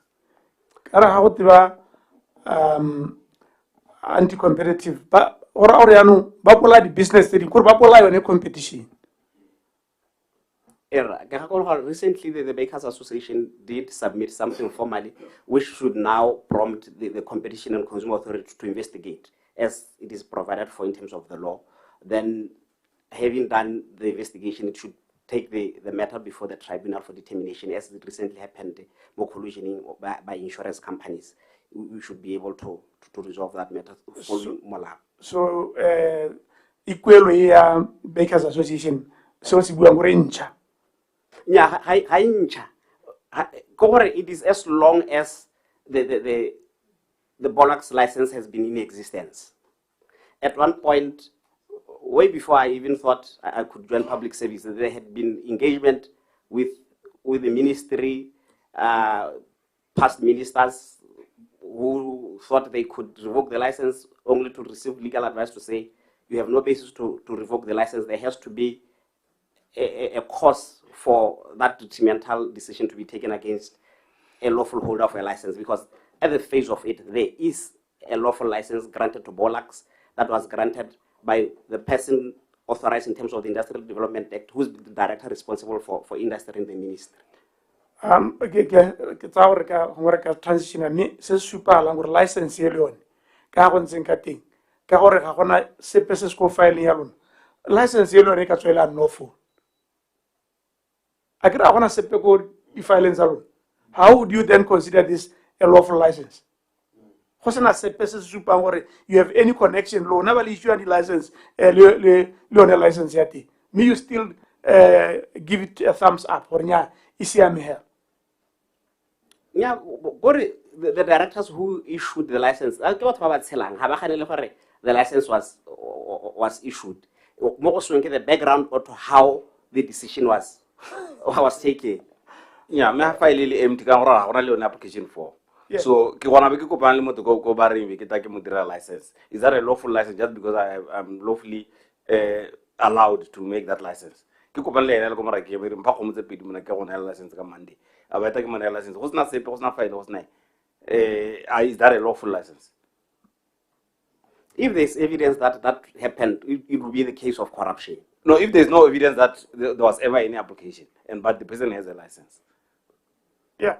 Anti-competitive, but or business that competition. Recently, the Bakers Association did submit something formally, which should now prompt the Competition and Consumer Authority to investigate, as it is provided for in terms of the law. Then having done the investigation, it should take the matter before the tribunal for determination, as it recently happened, more collusioning by insurance companies. We should be able to resolve that matter following Mola. So, equally, Bakers Association, so si buang rencha. Yeah, it is as long as the Bollocks license has been in existence. At one point, way before I even thought I could join public service, there had been engagement with the ministry, past ministers who thought they could revoke the license, only to receive legal advice to say, you have no basis to revoke the license. There has to be a cause for that detrimental decision to be taken against a lawful holder of a license, because at the face of it, there is a lawful license granted to Bollocks that was granted by the person authorized in terms of the Industrial Development Act, who's the director responsible for industry in the ministry. Transition me se super langur license yelon ka go ntse ka teng ka gore ga gona sepe se se go filing ya lona license yelon e ka tswela no phone a kira gona sepe go di-filing tsa lona. How would you then consider this a lawful license? Go sena sepe se se supang gore you have any connection lo na ba le issue the license le license ya teng, me you still give it a thumbs up gore nya isiame here. Yeah, the directors who issued the license, the license was issued. The background to how the decision was taken. Yeah, me file le empty ka gore ga le application for. So ke gona be ke kopana le motho go ba reng ke ta ke modira license. Is that a lawful license just because I'm lawfully allowed to make that license? Ke kopana le ena le go mara ke be re mpa go motse pedi mona ke gona license ka Monday. About taking my license, what's not safe, what's not fine, what's not. Is that a lawful license? If there's evidence that happened, it will be the case of corruption. No, if there's no evidence that there was ever any application, but the person has a license. Yeah.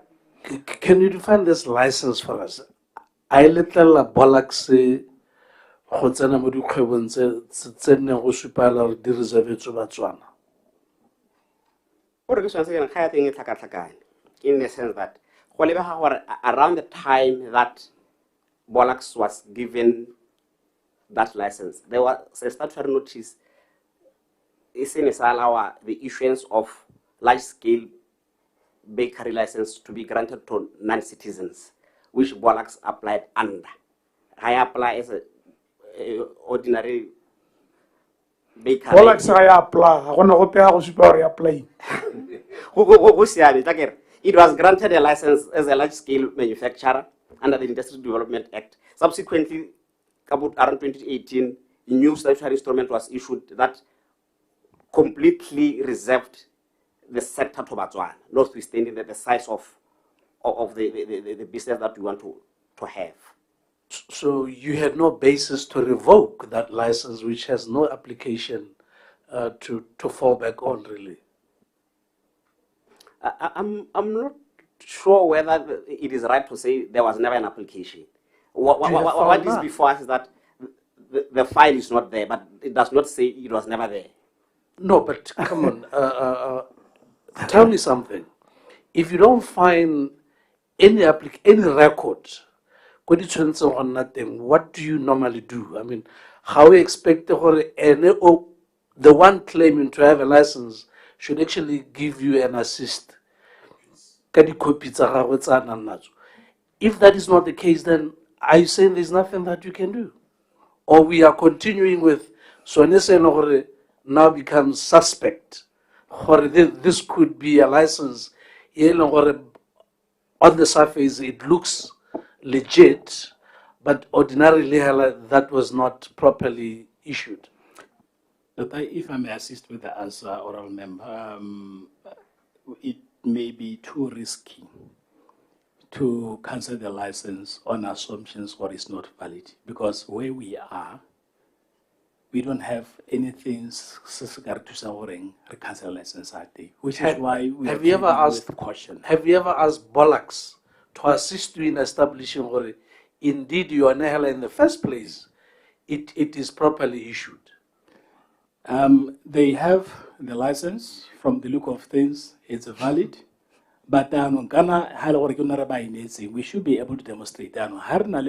Can you define this license for us? I little Bollocks go tsena mo dikgwebong tse nne go supala gore di reservetswe Batswana. In the sense that around the time that Bollocks was given that license, there was a statutory notice allow the issuance of large-scale bakery license to be granted to non-citizens, which Bollocks applied under. I apply as a ordinary bakery. Bollocks I apply. I want to pay how super apply. It was granted a license as a large-scale manufacturer under the Industrial Development Act. Subsequently, about around 2018, a new statutory instrument was issued that completely reserved the sector to Botswana, notwithstanding the size of the business that we want to have. So you had no basis to revoke that license, which has no application to fall back on, really? I'm not sure whether it is right to say there was never an application. What is before us is that the file is not there, but it does not say it was never there. No, but come on, tell me something. If you don't find any record, what do you normally do? I mean, how we expect the one claiming to have a license should actually give you an assist. If that is not the case, then are you saying there's nothing that you can do? Or we are continuing with Sonese now becomes suspect. This could be a license. On the surface, it looks legit, but ordinarily that was not properly issued. If I may assist with the answer, oral member, it may be too risky to cancel the license on assumptions what is not valid, because where we are, we don't have anything to cancel license at day, which is why we have you ever asked caution. Have you ever asked Bollocks to assist you in establishing or indeed you are in the first place, it is properly issued? They have the license. From the look of things, it's valid. But we should be able to demonstrate that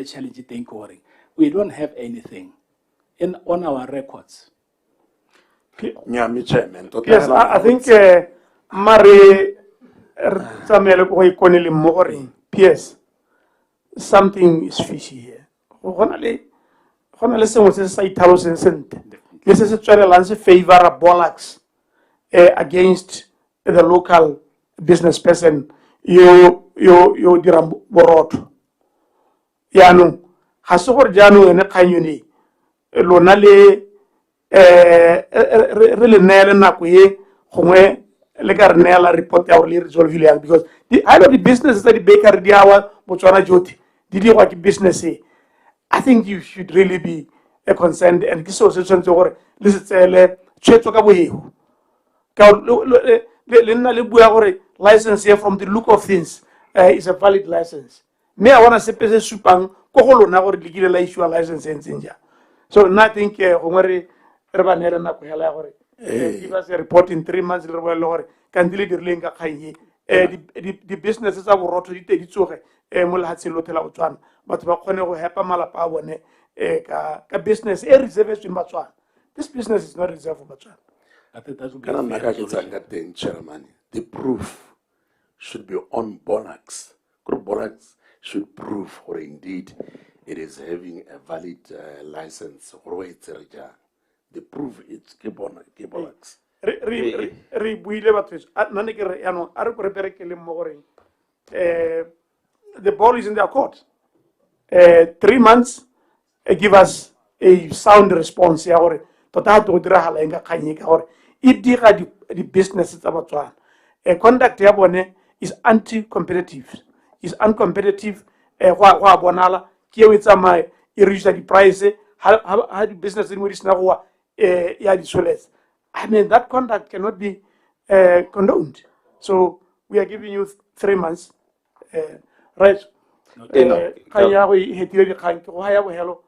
challenge we don't have anything on our records. Nyami Chairman. Yes, I think Mari Samuel Koikonili Mori, PS, something is fishy here. Honestly, someone says 8,000 cents. This is a challenge favor of Bollocks against the local business person. You diram borot. Yanu, Hasor Janu and a Kanyuni, Lonale. Really nail na kuye home legar nail report ya orli resolve ile because I know the business that the baker diawa Botswana joti did you work business I think you should really be a concerned and this also sense or listen le cheto ka boyehu ka le nna le bua gore license here from the look of things is a valid license me I want to say pese supang ko go lona gore le la issue license ntsengja so nothing gore give us a report in 3 months. The businesses are roto di tsoge mo lehatsheng lotlhe la Botswana batho ba kgone go hepa malapa a bone ka business e reserved in Botswana. This business is not reserved for Botswana. I think that would be Can I fair. make Chairman? The proof should be on Bollocks. Bollocks should prove or indeed it is having a valid license or the proof it's Bollocks. Re buile batho nane ke re ano a re go re berekele mo gore the ball is in their court. 3 months give us a sound response ya gore tota to dira hala enga khanye ka gore e dira di business tsa Botswana. Conduct ya bone is anti-competitive, is uncompetitive. Wa bonala ke e tsamaye e reduce the price ha di business in which na go ya di soles. I mean, that conduct cannot be condoned. So we are giving you 3 months. Right. Kaya we hetile di khanke go haya bo hello.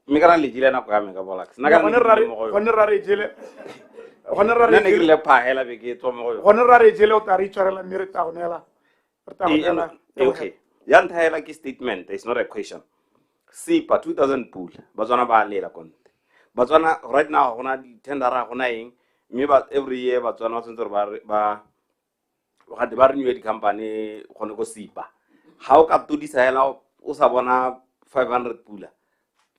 Me kana le jile na go ya me ka Bollocks na kana Gone rare jele. Gone rare ne ke le pa hela be ke tswa mo go gone rare jele o tari tshwarela merita gonela. Okay. Ya nthaela ke statement, it's not a question. SIPA 2000 pool Botswana ba lela konte. Botswana right now gona di tender ra gona eng me ba every year Botswana tsentse ba renew di company gone go SIPA. How ka tudisa hela o sa bona 500 pula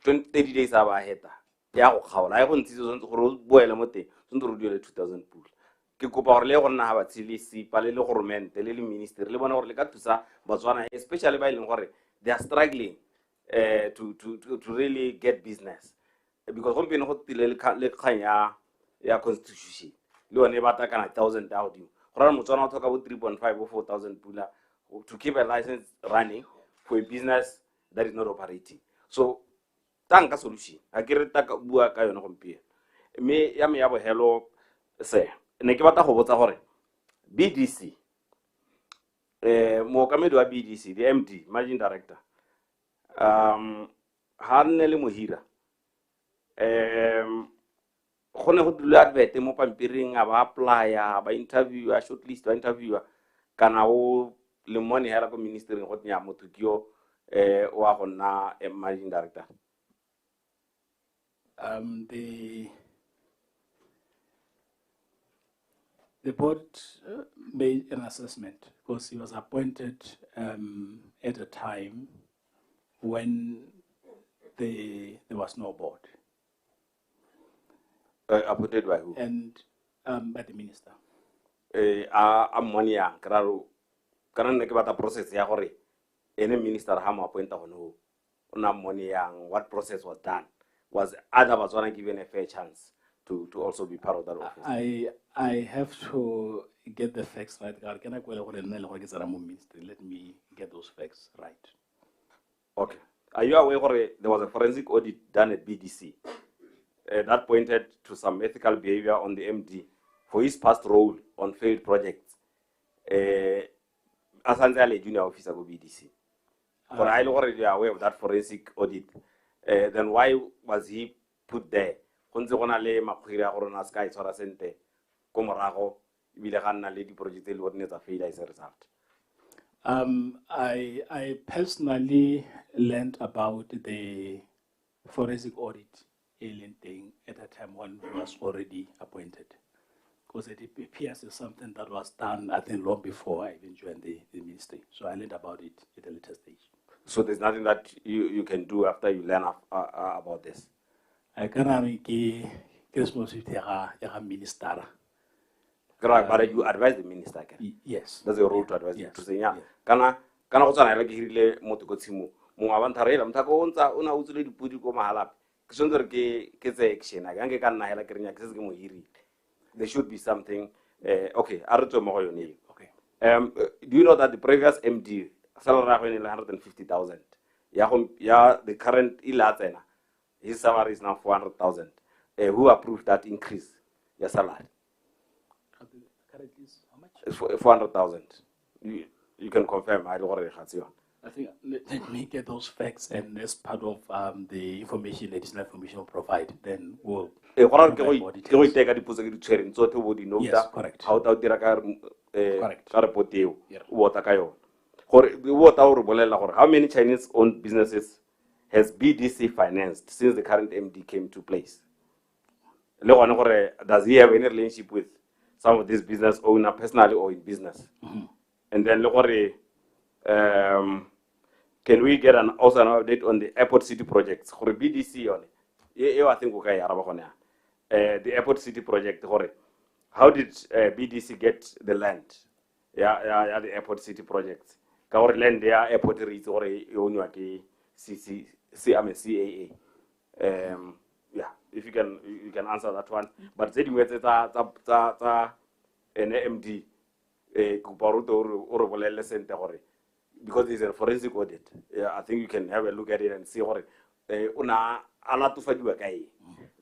30 days aba heta ya go kgaola go ntse go boela mo teng tsentse re duele 2000 pula. Ke kopa gore le go nna ba tshile SIPA le government le ministry le bona gore le ka thusa Botswana especially ba ileng gore they are struggling to really get business because go mpene go tile le kganya ya constitution le one ba ta kana 1000 out go ra Motswana o tlhoka bo 3.5 or 4000 pula to keep a license running for a business that is not operating. So tanka solution a ke re ta bua ka yona gompieno me ya bo hello se ne ke batla go botsa gore BDC mookamedi wa BDC the MD managing director ha nne le mohira gone go dula advert mo pampiring a ba applya ba interview a shortlist ba interview kana o le money hela ko ministry go tsenya motho kio wa gonna managing director. The board made an assessment because he was appointed at a time when there was no board. Appointed by who? And by the minister. Money ya kraro kana ne ke bata process ya gore any minister ha mo appointa gono ona money yang what process was done was other Botswana given a fair chance to also be part of that office. I have to get the facts right. Can I go ministry? Let me get those facts right. Okay. Are you aware there was a forensic audit done at BDC that pointed to some ethical behavior on the MD for his past role on failed projects? As a junior officer of BDC. For I already aware of that forensic audit. Then why was he put there go ntse go na le makgwiri a gore na se ka e tshwara sente ko morago ebile ga nna le diproject tse e le gore ne tsa fail as a result. I personally learned about the forensic audit alien thing at a time when he was already appointed. Because it appears as something that was done, I think, long before I even joined the ministry. So I learned about it at a later stage. So there's nothing that you can do after you learn about this? I can't be responsibility as minister. But you advise the minister? Yes. That's your role to advise. Yes. To say, yeah. Kana go tsana le ke hirile motho go tshimo mo a bantha rela mthaka o ntsa o na utsule dipudi ko mahalape ke sontsere ke tse action a ke ka nna hela ke renya ke se ke mo hirile. There should be something okay a re tswe mo go yone. Okay. Do you know that the previous MD salary ya go ne 150,000 ya the current ilatsena his salary is now 400,000. Who approved that increase your salary? Currently is how much? It's 400,000. You can confirm. I don't worry. I think let me get those facts, and as part of the information, additional information we'll provide, then we'll. Yes, correct. How many Chinese-owned businesses has BDC financed since the current MD came to place? Does he have any relationship with some of these business owners personally or in business? And then can we get also an update on the airport city projects? For BDC on I think the airport city project. How did BDC get the land? Yeah, the airport city project. Our land there, airport is or CAA. Yeah, if you can answer that one. But then you an MD. Because it's a forensic audit. Yeah, I think you can have a look at it and see what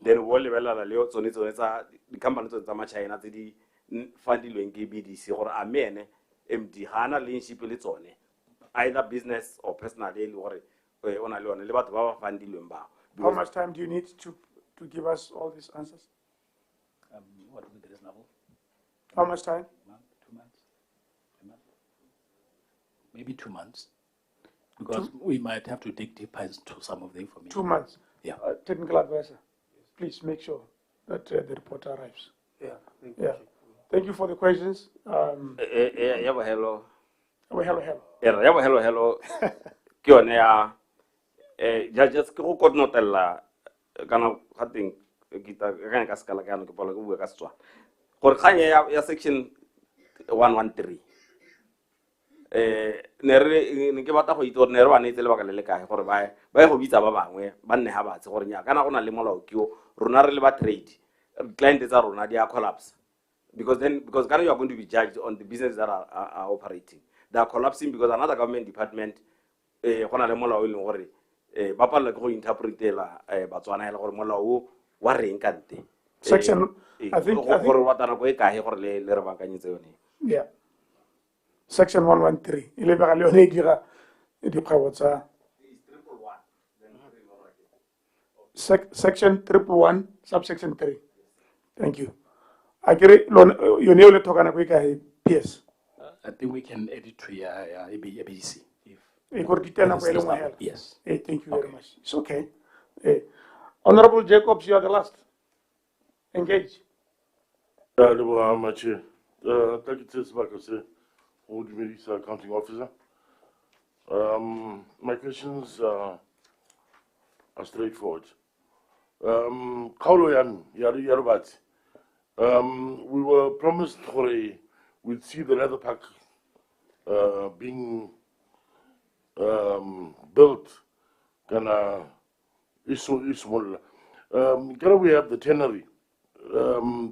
then we'll level so the companies on China the funding BDC or amen MD Hana Linship either business or personal or on a loan about funding. How much time do you need to give us all these answers? What is the reasonable? How much time? 2 months. Maybe 2 months. Because we might have to dig deeper into some of the information. 2 months? Yeah. Technical advisor, please make sure that the report arrives. Yeah. Thank you for the questions. Hello. Hello. Hello. Kionia. Just go notella. Kana hating kita kan kaskala kan kepala gue kaswa. Korkanya ya section 113. Nere ni ke bata go itse nere ba ne tsele ba ka le kae gore ba go bitsa ba bangwe ba nne ha batse gore nya kana gona le molao kio rona re le ba trade client tsa rona dia collapse because kana you are going to be judged on the businesses that are operating. They are collapsing because another government department gona le molao e leng gore ba palla go interpretela batswana hela gore molao wa reng kante section I think gore wa tana go e kae gore le re bankanyetse yone. Yeah. Section 113. Il est vers le dira du prévoit Section 111, subsection 3. Thank you. I agree. You know le tokana ko ka PS. I think we can edit to ABC. Yes. Hey, thank you very much. It's okay. Hey. Honorable Jacobs, you are the last. Engage. Thank you, Old Committee's accounting officer. My questions are straightforward. We were promised we'd see the leather pack being built. We have the tannery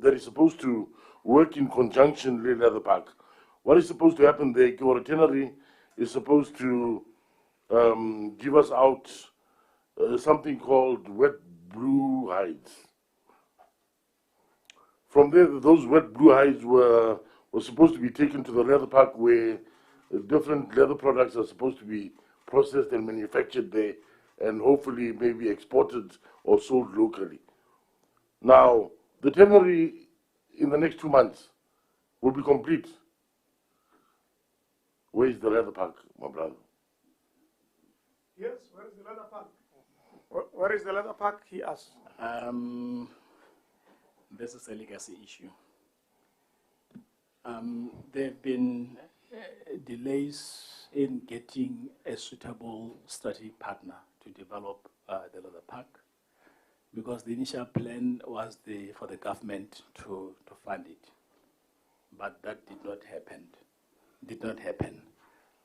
that is supposed to work in conjunction with leather pack. What is supposed to happen there? Your tannery is supposed to give us out something called wet blue hides. From there, those wet blue hides were supposed to be taken to the leather park where different leather products are supposed to be processed and manufactured there and hopefully maybe exported or sold locally. Now, the tannery in the next 2 months will be complete. Where is the leather park, my brother? Yes, where is the leather park? Where is the leather park, he asked. This is a legacy issue. There have been delays in getting a suitable strategic partner to develop the leather park, because the initial plan was for the government to fund it, but that did not happen.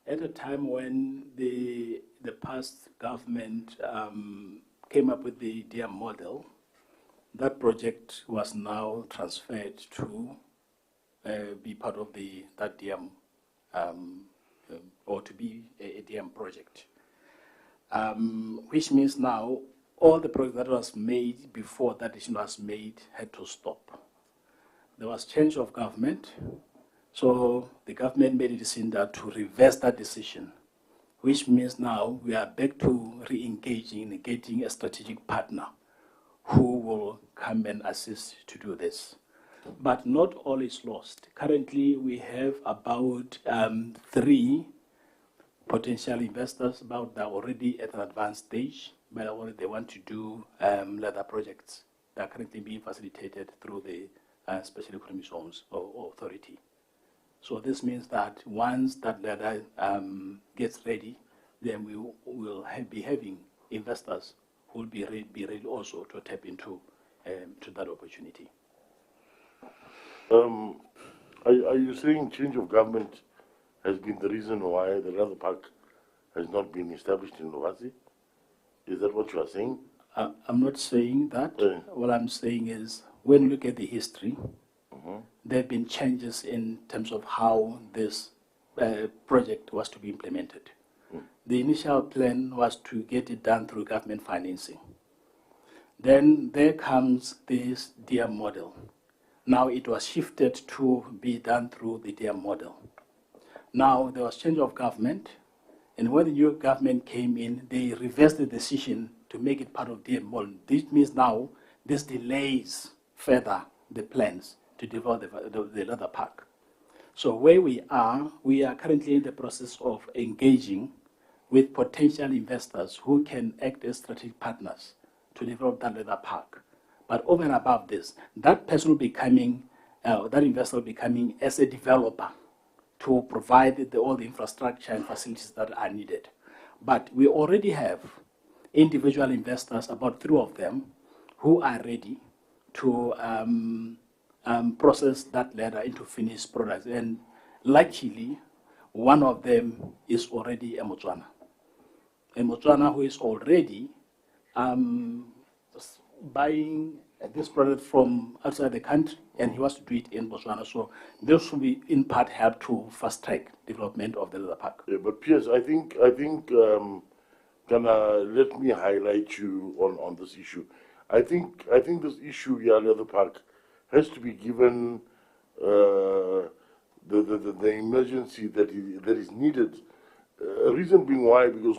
At a time when the past government came up with the DIAM model, that project was now transferred to be part of that DIAM, or to be a DIAM project, which means now all the project that was made before that decision was made had to stop. There was change of government, so the government made a decision to reverse that decision, which means now we are back to re-engaging and getting a strategic partner who will come and assist to do this. But not all is lost. Currently, we have about 3 potential investors, about that already at an advanced stage, but they want to do leather projects that are currently being facilitated through the Special Economic Zones or Authority. So this means that once that leather gets ready, then we will be having investors who will be ready also to tap into to that opportunity. Are you saying change of government has been the reason why the leather park has not been established in Lovazi? Is that what you are saying? I'm not saying that. What I'm saying is, when you look at the history, there have been changes in terms of how this project was to be implemented. The initial plan was to get it done through government financing. Then there comes this DIAM model. Now it was shifted to be done through the DIAM model. Now there was change of government, and when the new government came in, they reversed the decision to make it part of DIAM model. This means now this delays further the plans to develop the leather park. So where we are currently in the process of engaging with potential investors who can act as strategic partners to develop that leather park. But over and above this, that person will be coming, that investor will be coming as a developer to provide all the infrastructure and facilities that are needed. But we already have individual investors, about 3 of them, who are ready to process that leather into finished products. And luckily, one of them is already a Motswana. A Motswana who is already buying this product from outside the country, and he wants to do it in Botswana. So this will be in part help to fast track development of the leather park. Yeah, but Piers, I think let me highlight you on this issue. I think this issue here, leather park, has to be given the emergency that is needed. Reason being why, because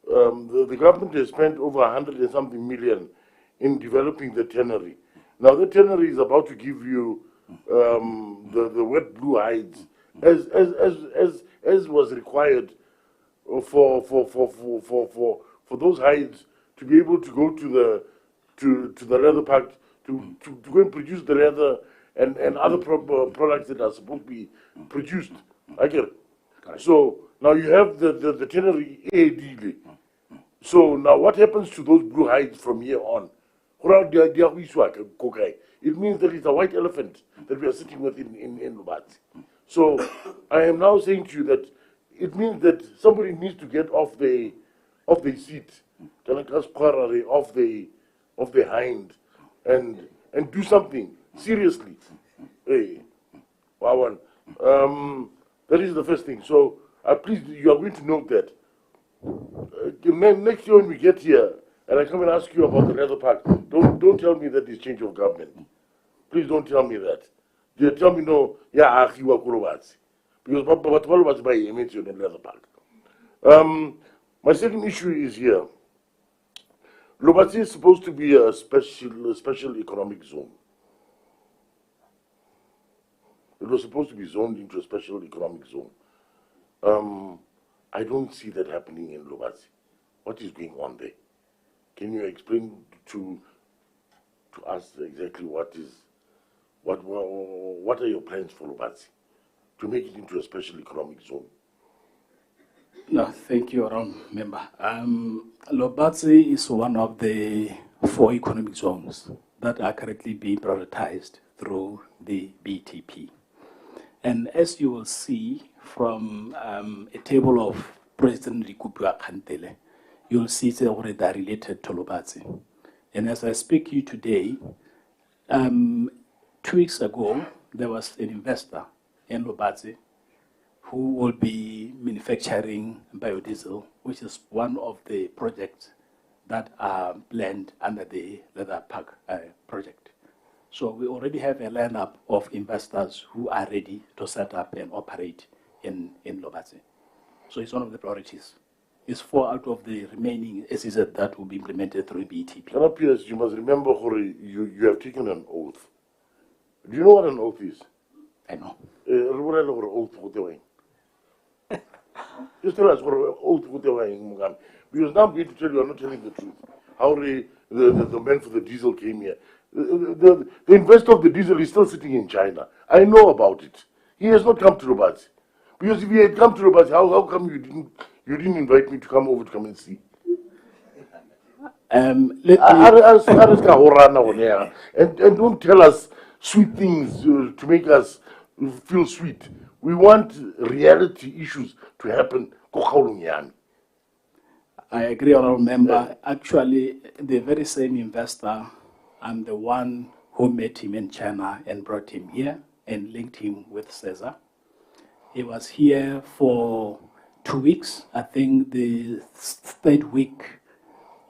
the government has spent over 100 and something million in developing the tannery. Now the tannery is about to give you the wet blue hides as was required for those hides to be able to go to the leather park to go and produce the leather and other products that are supposed to be produced. I get it. So now you have the tannery AD. So now what happens to those blue hides from here on? It means that it's a white elephant that we are sitting with in Lubatsi. So I am now saying to you that it means that somebody needs to get off the seat, off the hind, and do something seriously. Hey, Wawan. That is the first thing. So please, you are going to note that. Next year when we get here, and I come and ask you about the leather park, don't tell me that it's change of government. Please don't tell me that. You tell me no, yeah, because what by mention in leather park. My second issue is here. Lobatse is supposed to be a special economic zone. It was supposed to be zoned into a special economic zone. I don't see that happening in Lobatse. What is going on there? Can you explain to us exactly what are your plans for Lobatse to make it into a special economic zone? No, thank you, Honourable Member. Lobatse is one of the 4 economic zones that are currently being prioritized through the BTP. And as you will see from a table of President Rikupua Kantele, you'll see that they are related to Lobatse. And as I speak to you today, 2 weeks ago, there was an investor in Lobatse who will be manufacturing biodiesel, which is one of the projects that are planned under the Leather Park project. So we already have a lineup of investors who are ready to set up and operate in Lobatse. So it's one of the priorities. It's 4 out of the remaining SEZ that will be implemented through BTP. Pierce, you must remember, you have taken an oath. Do you know what an oath is? I know. Just tell us what an oath is. Because now I'm going to tell you I'm not telling the truth. How the man for the diesel came here. The investor of the diesel is still sitting in China. I know about it. He has not come to Lobatse. Because if he had come to Lobatse, how come you didn't invite me to come over to come and see? Let me... And don't tell us sweet things to make us feel sweet. We want reality issues to happen. I agree, Honourable Member. Actually, the very same investor, I'm the one who met him in China and brought him here and linked him with Cesar. He was here for 2 weeks. I think the 3rd week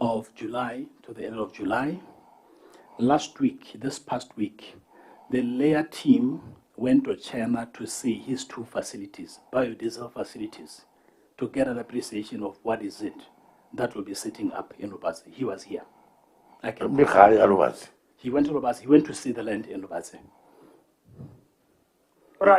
of July to the end of July. Last week, this past week, the Leia team went to China to see his 2 facilities, biodiesel facilities, to get an appreciation of what is it that will be setting up in Lobatse. He was here. He went to Lobatse. He went to see the land in Lobatse. No,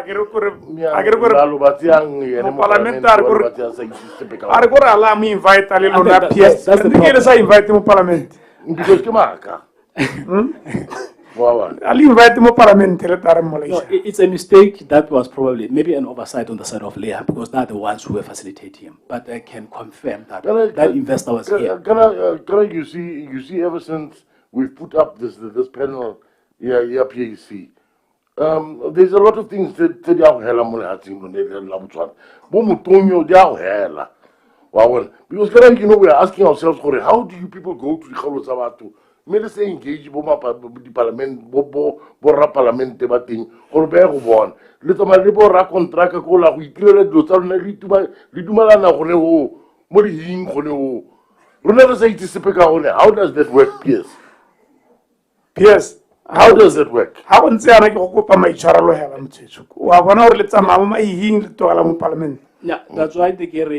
it's a mistake that was probably maybe an oversight on the side of Leah because they're the ones who were facilitating him. But I can confirm that that investor was here. You see, ever since we've put up this panel, PAC, there's a lot of things that they are hella because we are asking ourselves, how do you people go to the Khalosavato? May say engage the parliament, parliament debating, or bear one. Little my labor contract a cola, we clear it to Lidumalana, Mori Honeo. We never say it is how does that work, Pierce? Pierce, how does that work? How on say I go my charlo heaven to one or let's mamma hing to Alam Parliament. Yeah, that's why they get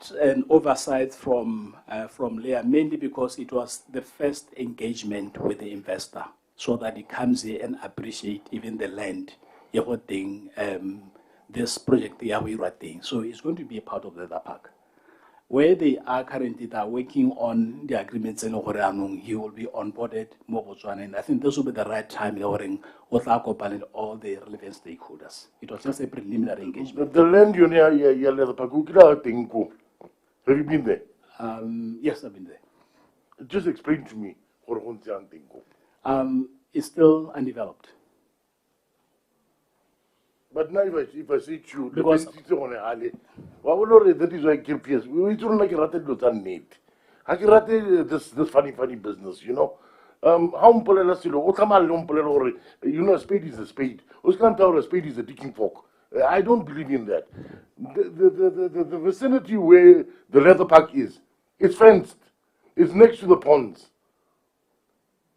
it's an oversight from Leah, mainly because it was the first engagement with the investor, so that he comes here and appreciate even the land, this project thing. So it's going to be a part of the park. Where they are currently, they are working on the agreements and he will be onboarded more, and I think this will be the right time all the relevant stakeholders. It was just a preliminary engagement. The land you near have you been there? Yes, I've been there. Just explain to me what it's still undeveloped. But now if I say to you, because that is why I keep yes. We don't like this funny business, you know. How a spade is a spade. A spade is a digging fork. I don't believe in that. The vicinity where the leather park is, it's fenced. It's next to the ponds,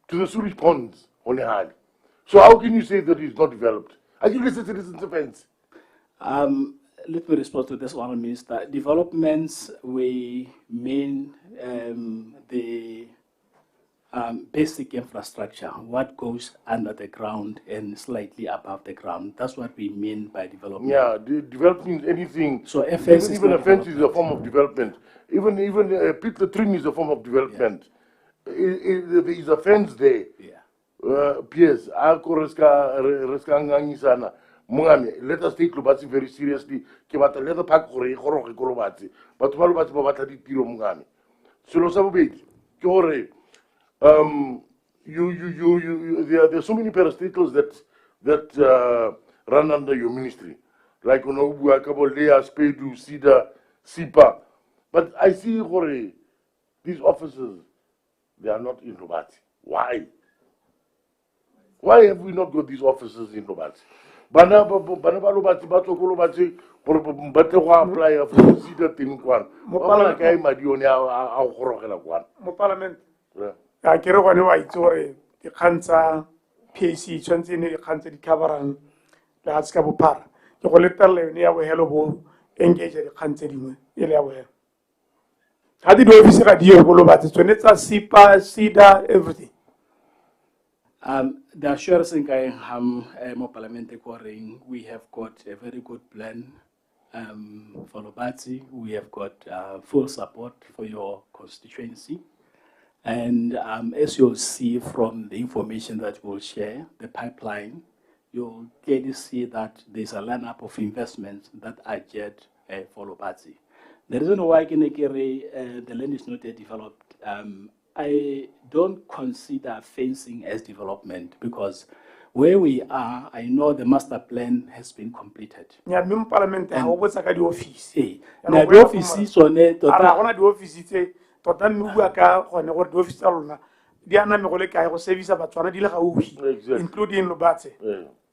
to the sewage ponds on the high. So how can you say that it's not developed? I think it's a citizen's offense. Let me respond to this one, Minister. Developments, we mean the basic infrastructure, what goes under the ground and slightly above the ground. That's what we mean by development. Yeah, development, anything. So a fence is even not a fence is a development. form of development. Even pit latrine is a form of development. There is a fence there. Yeah. Yes, let us take Lubatsi very seriously. Let the park but there are so many parastatals that run under your ministry, like Onobu, Akabolea, Spedu, Sida, Sipa. But I see these officers, they are not in Lubatsi. Why? Why have we not got these officers in Lubatsi? Bana Lubatsi, Bato Lubatsi, Bato apply for Sida Tinquan. Mopala Kai Madionia, our Horokela. Mo parliament. I kere gone wa itse di kgantsa PC tshwantse ne di kgantse di coverang la tska bophara ke go letelle ne ya bo hello bo engage di kgantse dingwe e le ya bo hello ga di office ga di yo go lo batse tsone tsa sipa sida everything. The assurance in Kayham Parliament, we have got a very good plan for Lobati. We have got full support for your constituency. And as you'll see from the information that we'll share, the pipeline, you'll clearly see that there's a lineup of investments that are yet for Lobati. The reason why the land is not yet developed, I don't consider fencing as development because where we are, I know the master plan has been completed. Yeah, mem parliament ha o botsa ka di office. Na di office tsone tota gona di office tse tota mme bua ka gone gore di office tsa lona di ana me go le kae go service batswana di le gaufi including Lobatse.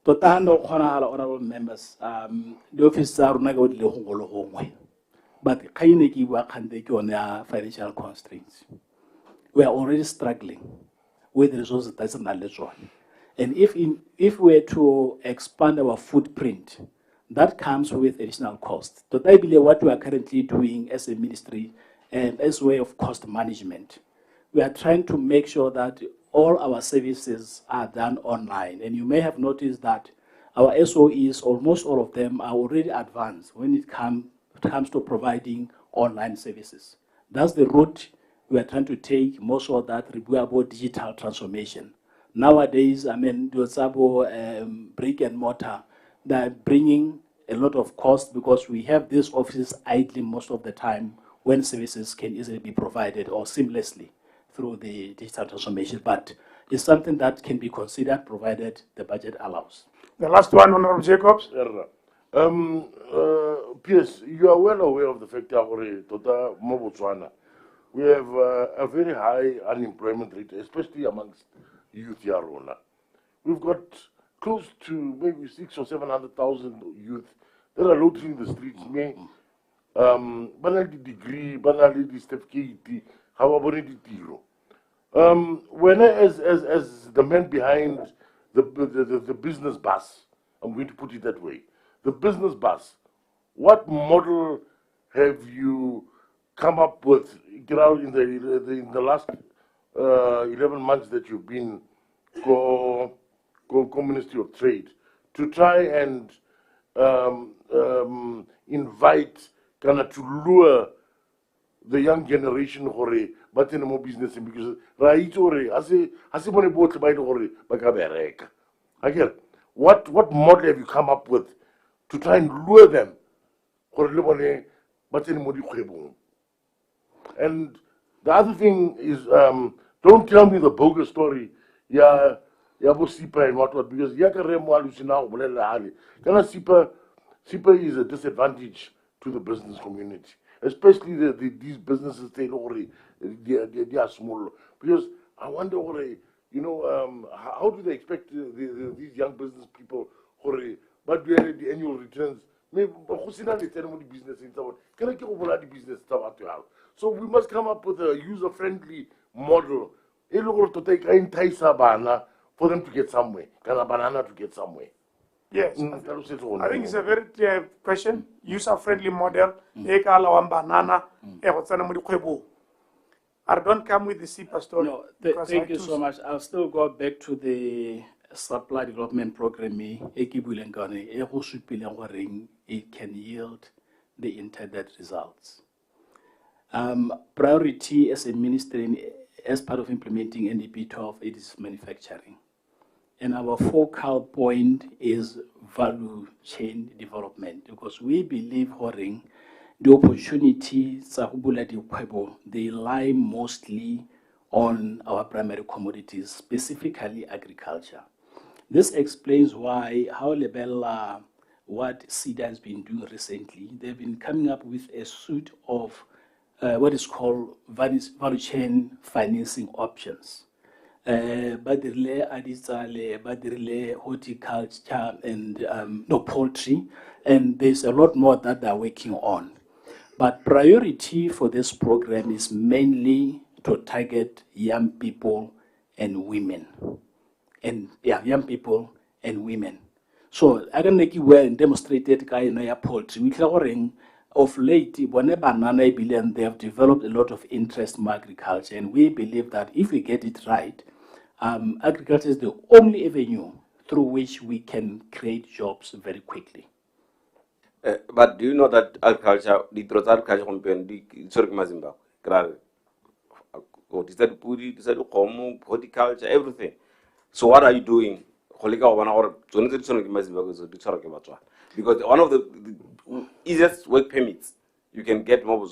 Tota no khona honorable members the office tsa rona go di le gongwe but kaine ke bua khande ke ona financial constraints. We are already struggling with the resources that's in the and if we were to expand our footprint, that comes with additional cost. So I believe what we are currently doing as a ministry and as a way of cost management, we are trying to make sure that all our services are done online. And you may have noticed that our SOEs, almost all of them, are already advanced when it comes to providing online services. That's the route we are trying to take, most of that renewable digital transformation. Nowadays, I mean, brick and mortar, they're bringing a lot of cost because we have these offices idling most of the time when services can easily be provided or seamlessly through the digital transformation. But it's something that can be considered provided the budget allows. The last one, Honorable Jacobs. P.S., you are well aware of the fact that we have a very high unemployment rate, especially amongst youth here. We've got close to maybe 600,000 or 700,000 youth that are loitering in the streets. Banally degree, banally certificate, however tiro. When as the man behind the business bus, I'm going to put it that way, the business bus, what model have you come up with in the last 11 months that you've been Ministry of Trade to try and invite to lure the young generation but in more business because again, what model have you come up with to try and lure them but in more. And the other thing is, don't tell me the bogus story. Yeah, Sipa and what because Sipa is a disadvantage to the business community, especially these businesses. They are small because I wonder, how do they expect these young business people, but we are the annual returns. Maybe business in can I get over the business stuff? So we must come up with a user-friendly model to take for them to get somewhere, banana to get somewhere. Yes, I think it's a very clear question. User-friendly model, banana, I don't come with the SIPA story. No, because thank I you choose- so much. I'll still go back to the supply development program. It can yield the intended results. Priority as a ministry, as part of implementing NDP 12, it is manufacturing. And our focal point is value chain development, because we believe the opportunities they lie mostly on our primary commodities, specifically agriculture. This explains why, how Lebella, what SIDA has been doing recently, they've been coming up with a suite of what is called value chain financing options. Badirile aditsale, badirile horticulture and poultry, and there's a lot more that they're working on. But priority for this program is mainly to target young people and women. And young people and women. So I don't think we demonstrated poultry. We can of late, they have developed a lot of interest in agriculture, and we believe that if we get it right, agriculture is the only avenue through which we can create jobs very quickly. But do you know that agriculture, the agriculture horticulture, everything. So what are you doing? Because one of the easiest work permits you can get more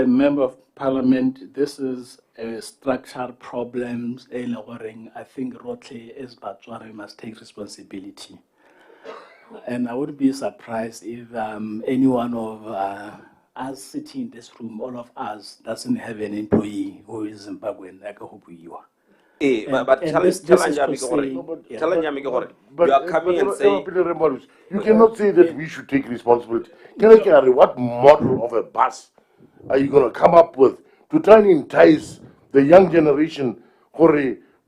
Member of Parliament, this is a structural problem. I think Rotle as Batswana must take responsibility. And I would be surprised if any one of us sitting in this room, all of us, doesn't have an employee who is Zimbabwean, like who you are. But challenge you are coming and saying you cannot say that we should take responsibility. What model of a bus are you going to come up with to try and entice the young generation?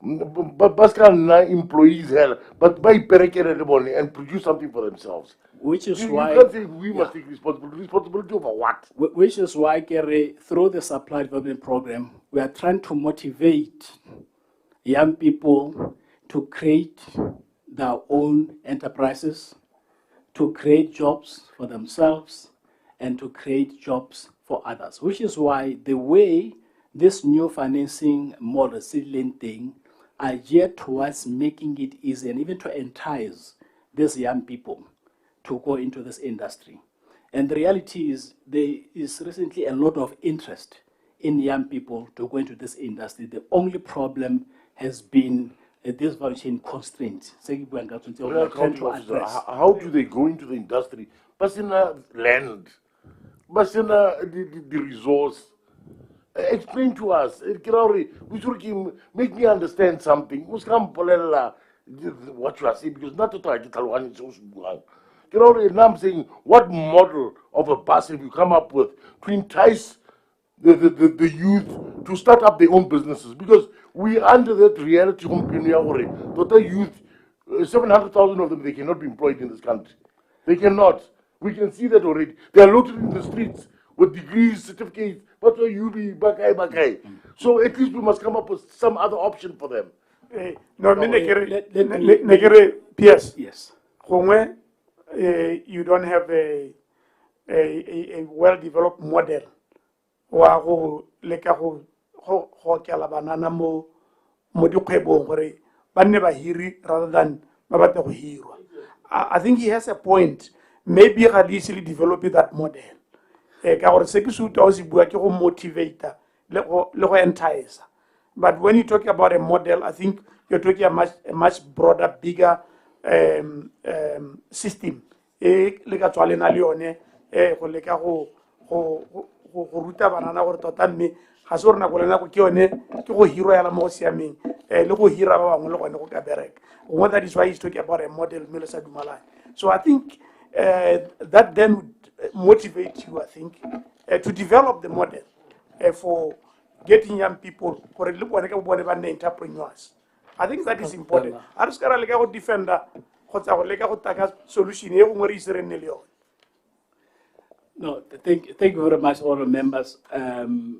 But employees here, but by and produce something for themselves. Which is you why can't say we must take responsibility. Responsibility over what? Which is why, Gary, through the supply development program, we are trying to motivate young people to create their own enterprises, to create jobs for themselves, and to create jobs for others. Which is why the way this new financing model, seedling thing, are geared towards making it easy and even to entice these young people to go into this industry. And the reality is there is recently a lot of interest in young people to go into this industry. The only problem has been this value chain constraint. How do they go into the industry? But in land, but in the resource. Explain to us. Make me understand something. What you are saying, because not to I'm saying, what model of a bus have you come up with to entice the youth to start up their own businesses? Because we are under that reality already. Total youth, 700,000 of them, they cannot be employed in this country. They cannot. We can see that already. They are loaded in the streets with degrees, certificates, but you be bakai. So at least we must come up with some other option for them. No, Negere, PS. Yes. You don't have a well-developed model. Banana rather than I think he has a point. Maybe I easily develop that model. Motivator, entice. But when you talk about a model, I think you're talking a much broader, bigger system. Ruta banana or totami hasorna kolena ko kione ko hero ya la mo siameng le go hira ba bangwe le gone go ka bereka. That is why he's talking about a model Melissa Dumalai. So I think that then would motivate you, I think, to develop the model for getting young people for entrepreneurs. I think that is important. I just got to defender kgotsa go leka go taka solution e gongwe re ise re nne le yone. No, thank you very much, all the members.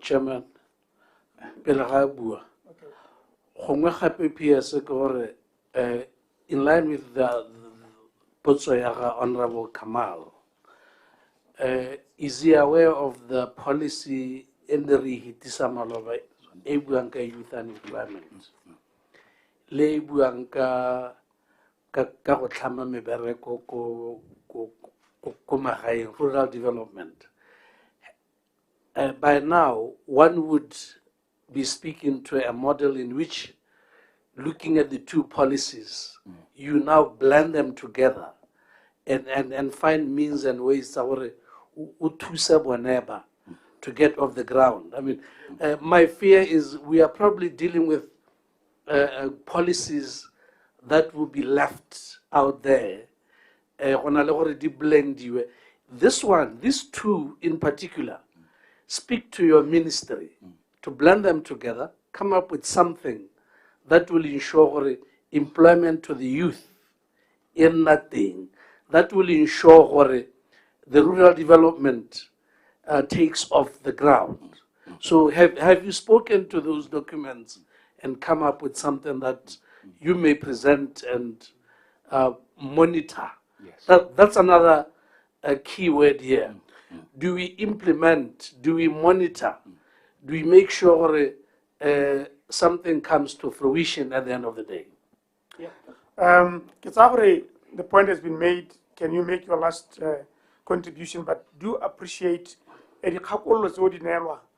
Chairman, pele ga bua. Gongwe gape PS ke gore in line with the potso ya ga Honorable Kamal, is he aware of the policy in the rehitisa maloba e buang ka youth unemployment? Le buang ka go tlhama mebereko ko magaeng, rural development. By now, one would be speaking to a model in which, looking at the two policies, you now blend them together and find means and ways to get off the ground. I mean, my fear is we are probably dealing with policies that will be left out there. This one, these two in particular, speak to your ministry to blend them together, come up with something that will ensure employment to the youth in that thing, that will ensure the rural development takes off the ground. So have you spoken to those documents and come up with something that you may present and monitor? Yes. That's another key word here. Do we implement? Do we monitor? Do we make sure something comes to fruition at the end of the day? Yeah. The point has been made. Can you make your last contribution? But do appreciate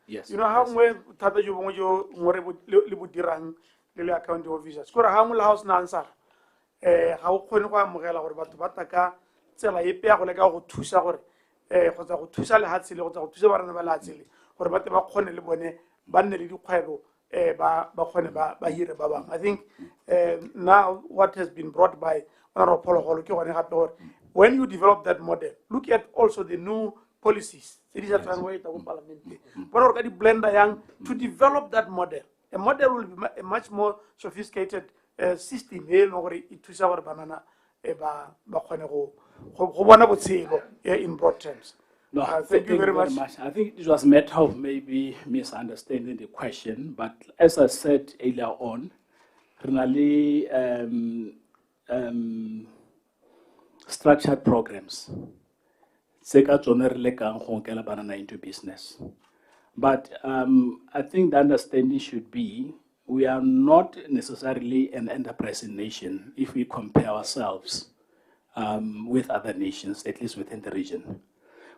Yes. You know how we tata jo bongwe jo ngore le bodirang le account officers. Kore ha mo la house na answer. Ga o khone go amogela gore batho ba taka tsela e pea go leka go thusa gore kgotsa go thusa le hatsile go thusa ba rena ba latsile gore ba te ba khone le bone ba nne le dikgwebo ba khone ba hire ba bang. I think now what has been brought by Honorable Paul ke gone gape gore when you develop that model, look at also the new policies. It is a parliament. But already blender young to develop that model. A model will be a much more sophisticated system. In broad terms. No, thank you very much. I think it was a matter of maybe misunderstanding the question, but as I said earlier on, really structured programs. Into business. But I think the understanding should be we are not necessarily an enterprising nation if we compare ourselves with other nations, at least within the region.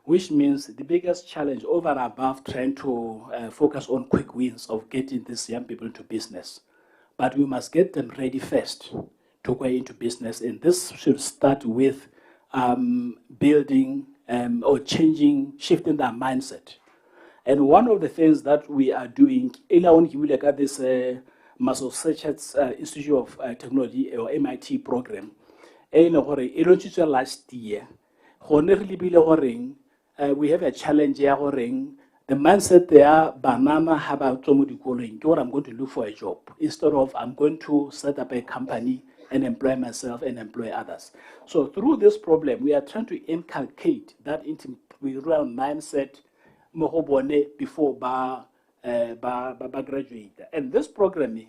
Which means the biggest challenge over and above trying to focus on quick wins of getting these young people into business. But we must get them ready first to go into business. And this should start with building or shifting their mindset. And one of the things that we are doing, this Massachusetts Institute of Technology or MIT program, last year, we have a challenge here. The mindset there, banana have I'm going to look for a job instead of I'm going to set up a company and employ myself and employ others. So through this problem, we are trying to inculcate that real mindset before graduate. And this program, many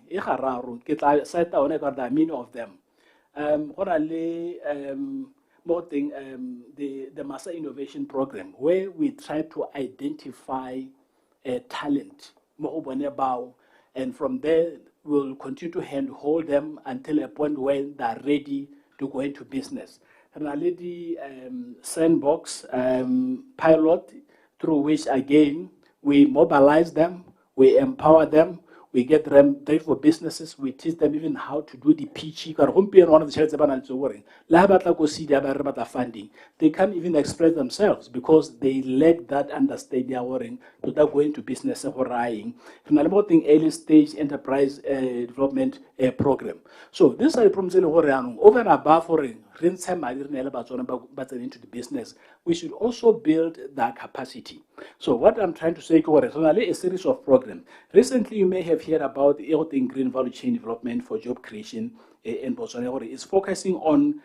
of them. The Master Innovation Program, where we try to identify talent, and from there we'll continue to handhold them until a point when they're ready to go into business. And a lady sandbox pilot, through which again we mobilize them, we empower them, we get them ready for businesses, we teach them even how to do the pitching. One of the funding, they can't even express themselves because they lack that understanding to go into business or early stage enterprise development program. So this is a problem over and above into the business. We should also build that capacity. So what I'm trying to say is a series of programs. Recently, you may have have heard about the green value chain development for job creation in Botswana. It's focusing on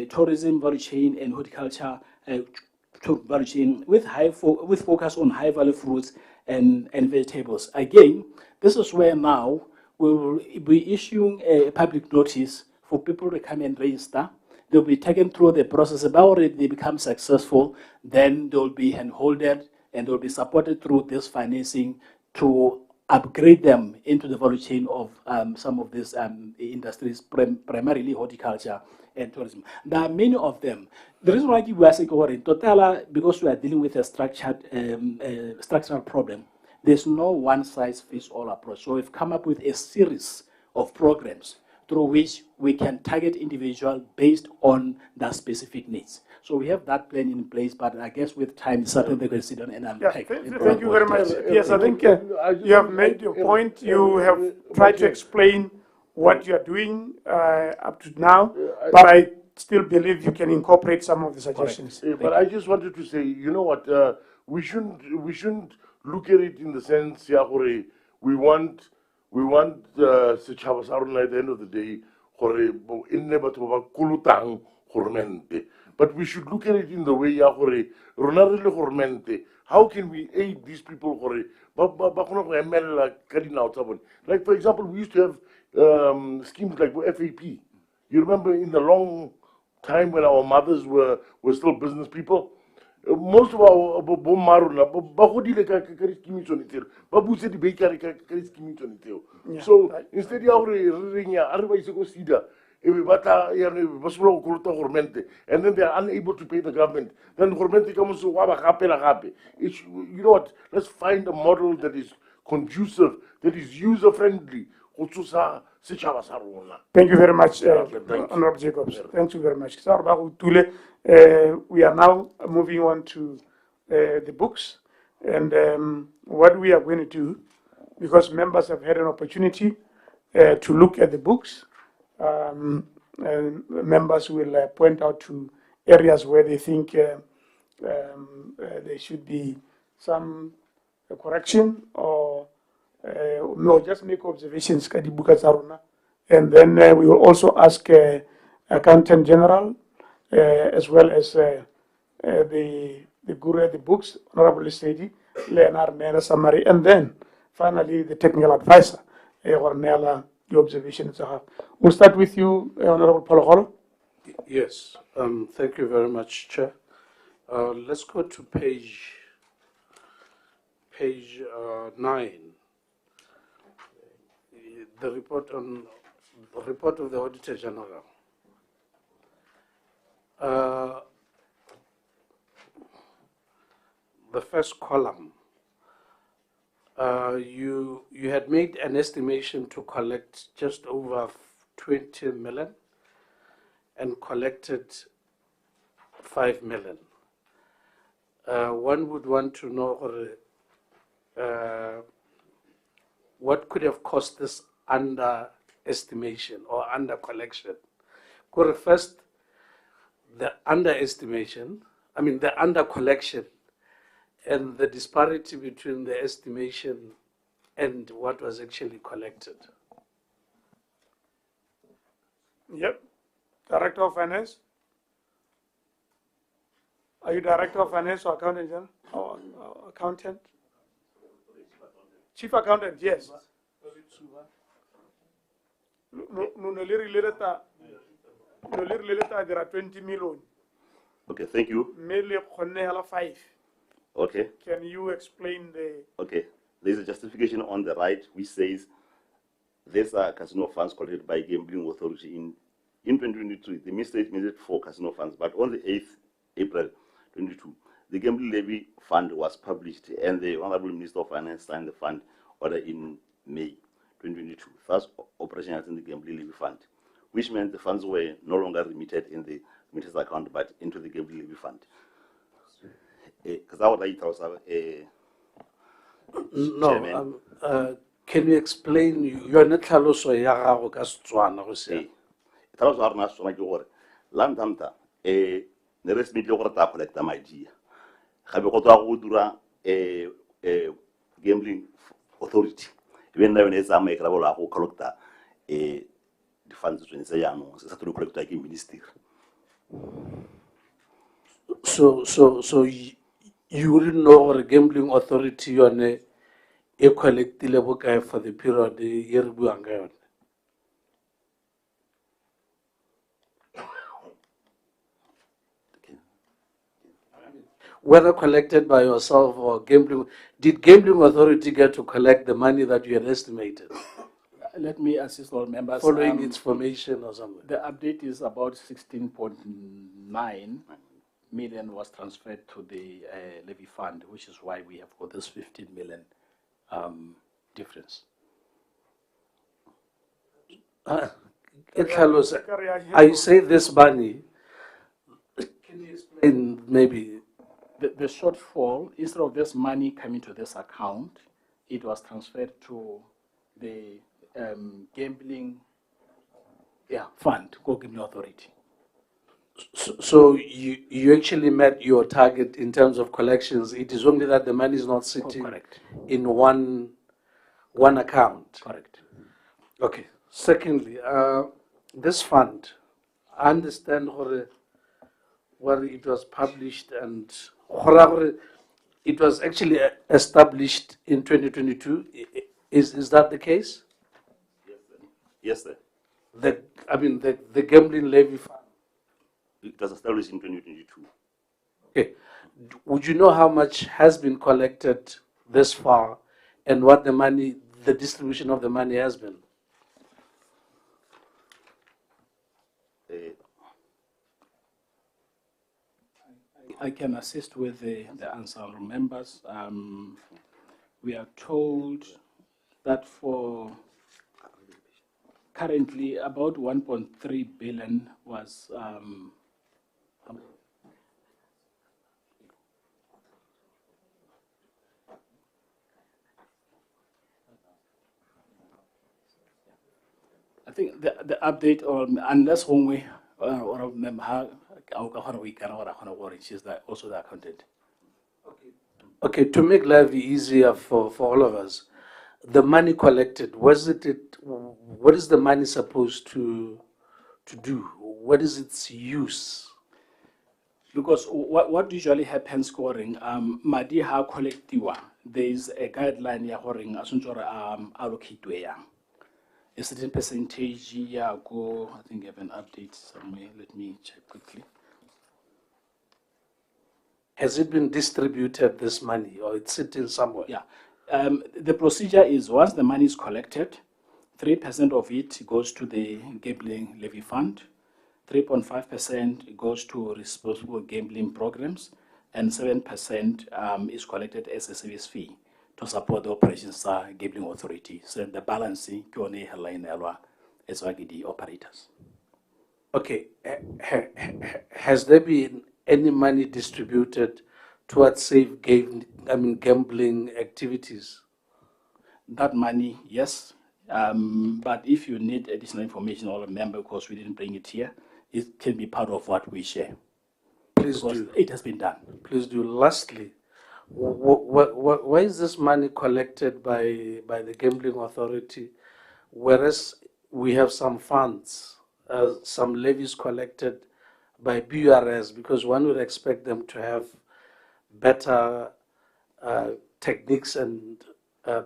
tourism value chain and horticulture value chain with with focus on high value fruits and vegetables. Again, this is where now we will be issuing a public notice for people to come and register. They'll be taken through the process. About it, they become successful, then they'll be hand-holded and they'll be supported through this financing to upgrade them into the value chain of some of these industries, primarily horticulture and tourism. There are many of them. The reason why we are saying total, because we are dealing with a structural problem, there's no one-size-fits-all approach. So we've come up with a series of programs through which we can target individual based on their specific needs. So we have that plan in place, but I guess with time, it's something they can sit down and unpack. Thank you very much. Yes, I think you have made your point. You have tried to explain what you are doing up to now, but I still believe you can incorporate some of the suggestions. But I just wanted to say, you know what, we shouldn't look at it in the sense, we want setšhaba sa rona at the end of the day, but we should look at it in the way, how can we aid these people? Like, for example, we used to have schemes like FAP. You remember in the long time when our mothers were still business people? Most of our so instead of and then they are unable to pay the government, then comes to you know what, let's find a model that is conducive, that is user friendly. Thank you very much, Honorable Jacobs. Thank you very much. We are now moving on to the books, and what we are going to do, because members have had an opportunity to look at the books, and members will point out to areas where they think there should be some correction or no, just make observations, and then we will also ask Accountant General as well as the guru at the books, Honorable Lady, Leonard Nela summary, and then finally the technical advisor, or Nela, the observations. We'll start with you, Honorable Polokolo. Yes, thank you very much, Chair. Let's go to page 9. The report of the Auditor General. The first column, you had made an estimation to collect just over 20 million and collected 5 million. One would want to know what could have cost this underestimation or under collection. First, the underestimation, the under collection, and the disparity between the estimation and what was actually collected. Yep. Director of Finance. Are you Director of Finance or Accountant General? Or Accountant? Chief Accountant, yes. There are 20 million. Okay, thank you. 5. Okay. Can you explain the... Okay, there's a justification on the right which says these are casino funds collected by Gambling Authority in 2022. The misstatement for casino funds, but on the 8th April 2022, the Gambling Levy Fund was published and the Honorable Minister of Finance signed the fund order in May 2022, thus operationalizing the Gambling Levy Fund, which meant the funds were no longer remitted in the remitter's account but into the Gambling Levy Fund. No, can you explain your netlhaloso ya gago ka Setswana go se? Tlhaloso ya rona Setswana ke gore la ntlha ne re semitle gore ta collecta madi gabe go tswa go dira Gambling Authority Even now, it's a make a whole collector the funds when it's a young, it's a collector like in ministry. So you wouldn't know a gambling authority on a collective level guy for the period the year we are going. Whether collected by yourself or gambling, did gambling authority get to collect the money that you had estimated? Let me assist all members. Following its formation or something? The update is about 16.9 million was transferred to the levy fund, which is why we have got this 15 million difference. Carlos, I say this money, can you explain maybe? The shortfall, instead of this money coming to this account, it was transferred to the gambling fund, gambling authority. So you actually met your target in terms of collections. It is only that the money is not sitting in one account. Correct. Okay. Secondly, this fund, I understand where it was published and it was actually established in 2022. Is that the case? Yes, sir. The gambling levy fund. It was established in 2022. Okay. Would you know how much has been collected this far and what the distribution of the money has been? I can assist with the answer, members. We are told that for currently about 1.3 billion was I think the update, or unless when we or member she's also the accountant. Okay, to make life easier for all of us, the money collected, what is the money supposed to do? What is its use? Because what usually happens scoring, madi ha collectiwa, there is a guideline ya horing asunjora allocate yang. A certain percentage ya go, I think I have an update somewhere. Let me check quickly. Has it been distributed, this money, or it's sitting somewhere? Yeah. The procedure is once the money is collected, 3% of it goes to the gambling levy fund, 3.5% goes to responsible gambling programs, and 7% is collected as a service fee to support the operations of gambling authority. So the balancing is the operators. Okay. Has there been any money distributed towards safe gambling activities? That money, yes. But if you need additional information, or remember, because we didn't bring it here, it can be part of what we share. Please do. It has been done. Please do. Lastly, why is this money collected by the gambling authority, whereas we have some funds, some levies collected by BURS, because one would expect them to have better techniques and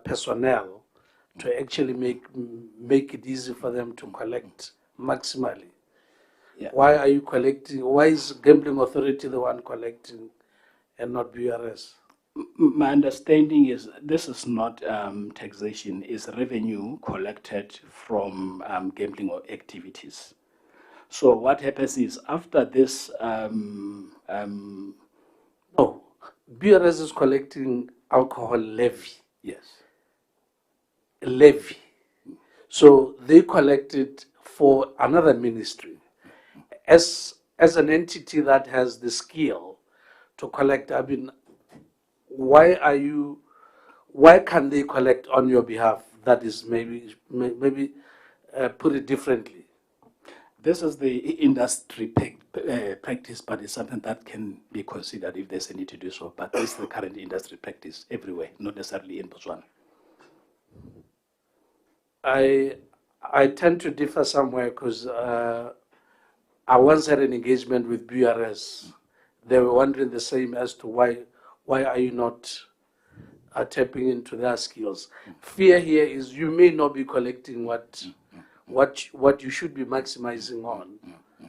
personnel to actually make it easy for them to collect maximally. Yeah. Why are you collecting? Why is gambling authority the one collecting and not BURS? My understanding is this is not taxation, it's revenue collected from gambling activities. So what happens is after this, BURS is collecting alcohol levy. Yes. Levy. So they collect it for another ministry. As an entity that has the skill to collect, why can they collect on your behalf? That is maybe put it differently. This is the industry practice, but it's something that can be considered if there's a need to do so. But this is the current industry practice everywhere, not necessarily in Botswana. I tend to differ somewhere because I once had an engagement with BRS. They were wondering the same as to why are you not tapping into their skills. Fear here is you may not be collecting what you should be maximizing on,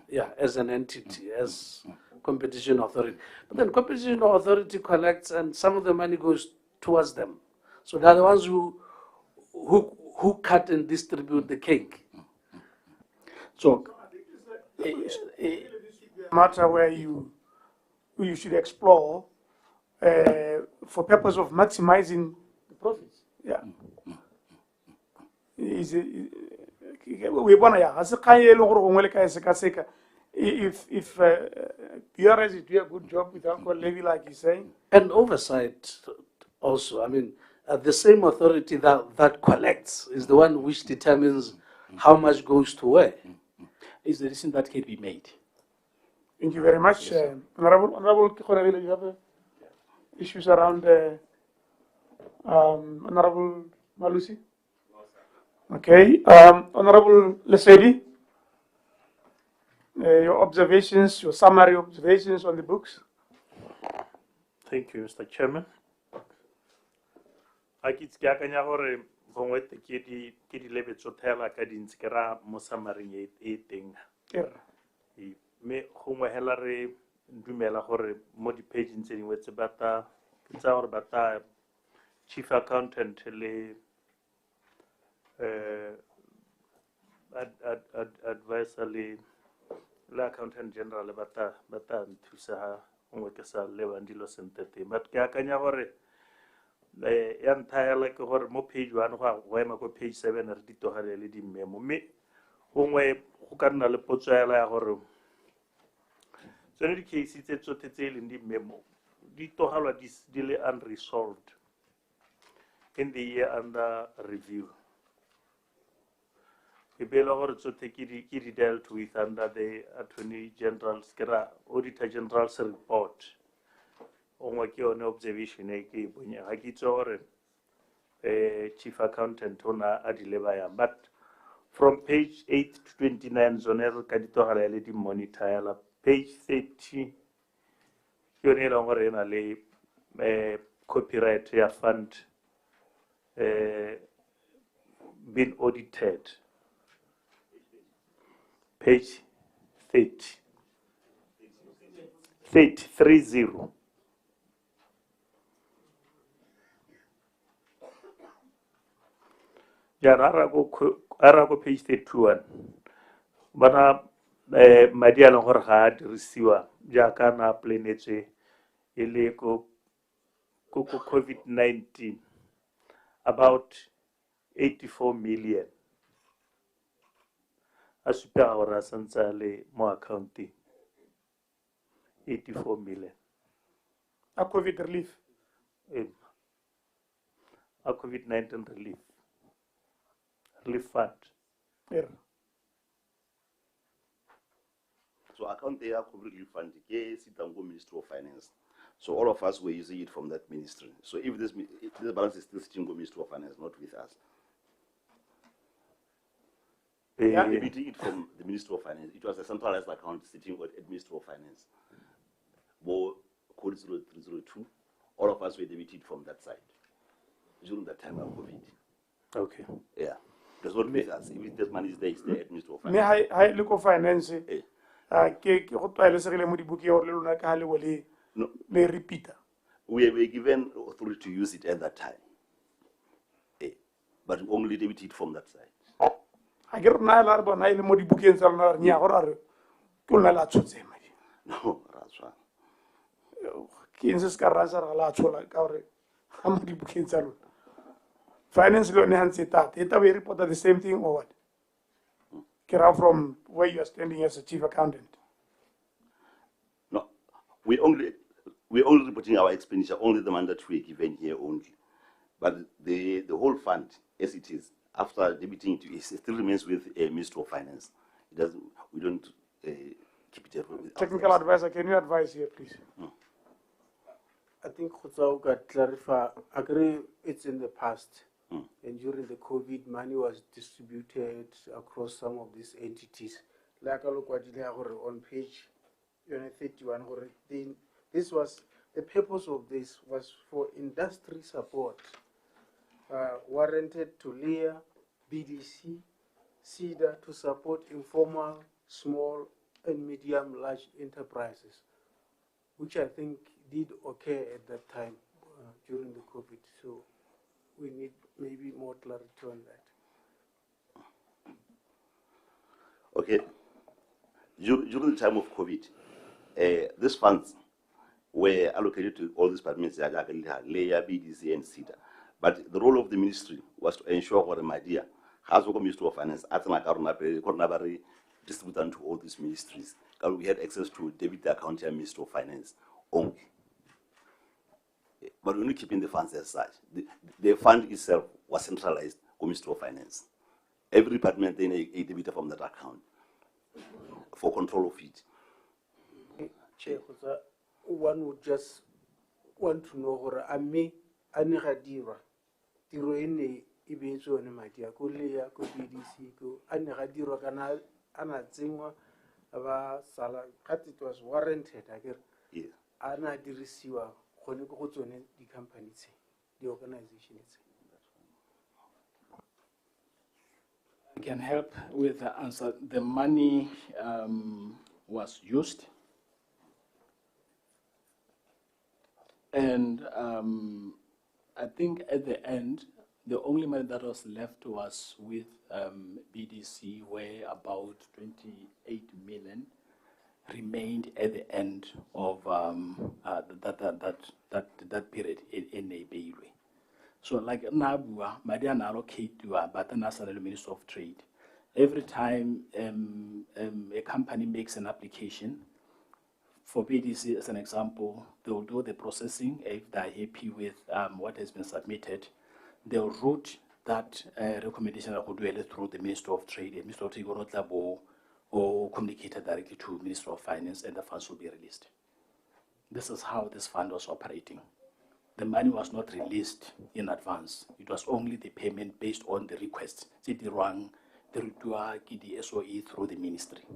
yeah, as an entity, as competition authority. But then competition authority collects, and some of the money goes towards them. So they're the ones who cut and distribute the cake. So, matter where you should explore for purpose of maximizing the profits. Yeah. We want to if BRS is doing a good job with Uncle Levy, like he's saying, and oversight also. I mean, the same authority that collects is the one which determines how much goes to where. Is the decision that can be made? Thank you very much. Yes, Honorable Kikhonavile, you have issues around Honorable Malusi? Okay. Honorable Lesedi, your observations, your summary observations on the books? Thank you, Mr. Chairman. I ke akanya gore gongwe ke di lebetso thela ka dintsi ke ra mo summary e teng. Me gongwe hela re dumela gore mo di page tse dingwe tse bata tsa gore bata chief accountant le advisor le accountant general bata nthusa ha gongwe ke sa leba dilo sentete, but ke akanya gore ya nthayela ke gore mo page 1 go ema ko page 7 re di togele le di memo, me gongwe go ka nna le potsoela ya gore tsone di case tse tsotlhe tse leng di memo di togalwa di le unresolved in the year under review. E bela gore tsotlhe ke di dealt with under the Attorney General's Auditor General's report. Gongwe ke yone observation e ke bonya ga ke itse gore chief accountant ona a di leba yang, but from page 8 to 29 zone re ka di togela le di monitor. Page 30 ke yone e leng gore e na le copyright ya fund been audited. Page 30. 30. Ja, ara go page 31. Bana madi a leng gore ga a dirisiwa jaaka na planetswe e le ko COVID-19 about 84 million. A supera gore a santse a le mo accounting 84 million. A COVID relief. A COVID-19 relief fund. Yeah. So account there COVID relief fund is Ministry of Finance. So all of us were using it from that ministry. So if this balance is still sitting with Ministry of Finance, not with us. Debiting it from the Ministry of Finance. It was a centralized account sitting at Ministry of Finance. More code 0302. All of us were debited from that side during that time of COVID. Okay. Yeah. That's what with us. If this money is there, it's there at Ministry of Finance. Me I look of finance. Ke go tlwaelesegile mo dibuke gore le lona ka le le repeater. We were given authority to use it at that time. But we only debit it from that side. I get na la bona ile mo dibukeng tsa lona re nya gore are ke lona la tshotse madi. No, that's right. Ke ntse ska rasa ra la tshola ka gore ha mo dibukeng tsa lona. Finance lo ne hantse tate eta we report the same thing or what? Get out from where you are standing as a chief accountant. No, we only reporting our expenditure, only the mandate we are given here only. But the whole fund, as it is, after debiting it still remains with a Ministry of Finance. It doesn't. We don't keep it with technical advisor. Can you advise here, please? I think Khutsa got clarify. Agree, it's in the past. And during the COVID, money was distributed across some of these entities. Like I look on page 31, this was the purpose of this was for industry support, warranted to LEA, BDC, CEDA to support informal, small, and medium large enterprises, which I think did occur at that time during the COVID. So we need maybe more clarity on that. Okay. During the time of COVID, these funds were allocated to all these departments, LEA, BDC, and CEDA. But the role of the ministry was to ensure what my dear has the Ministry of Finance, distributed to all these ministries. We had access to debit account and Ministry of Finance only. But we're only keeping the funds as such. The fund itself was centralized to Ministry of Finance. Every department then a debit from that account for control of it. Chair, one would just want to know where Ami Aniradira, Tiroene, Ibezo and Matia, Kulea, BDC, Aniradira, Anna Zingwa, Sala, it was warranted. I guess Anna the receiver, Honikoton, the company, the organization. I can help with the answer. The money was used, and I think at the end, the only money that was left was with BDC, where about 28 million remained at the end of that period in Neighbourly. So like Nabua, Madian allocate to but the Minister of Trade. Every time a company makes an application, for BDC as an example, they will do the processing. If they're happy with what has been submitted, they'll route that recommendation through the Minister of Trade. The Minister of Trade will or communicated directly to Minister of Finance, and the funds will be released. This is how this fund was operating. The money was not released in advance. It was only the payment based on the request. The SOE through the ministry.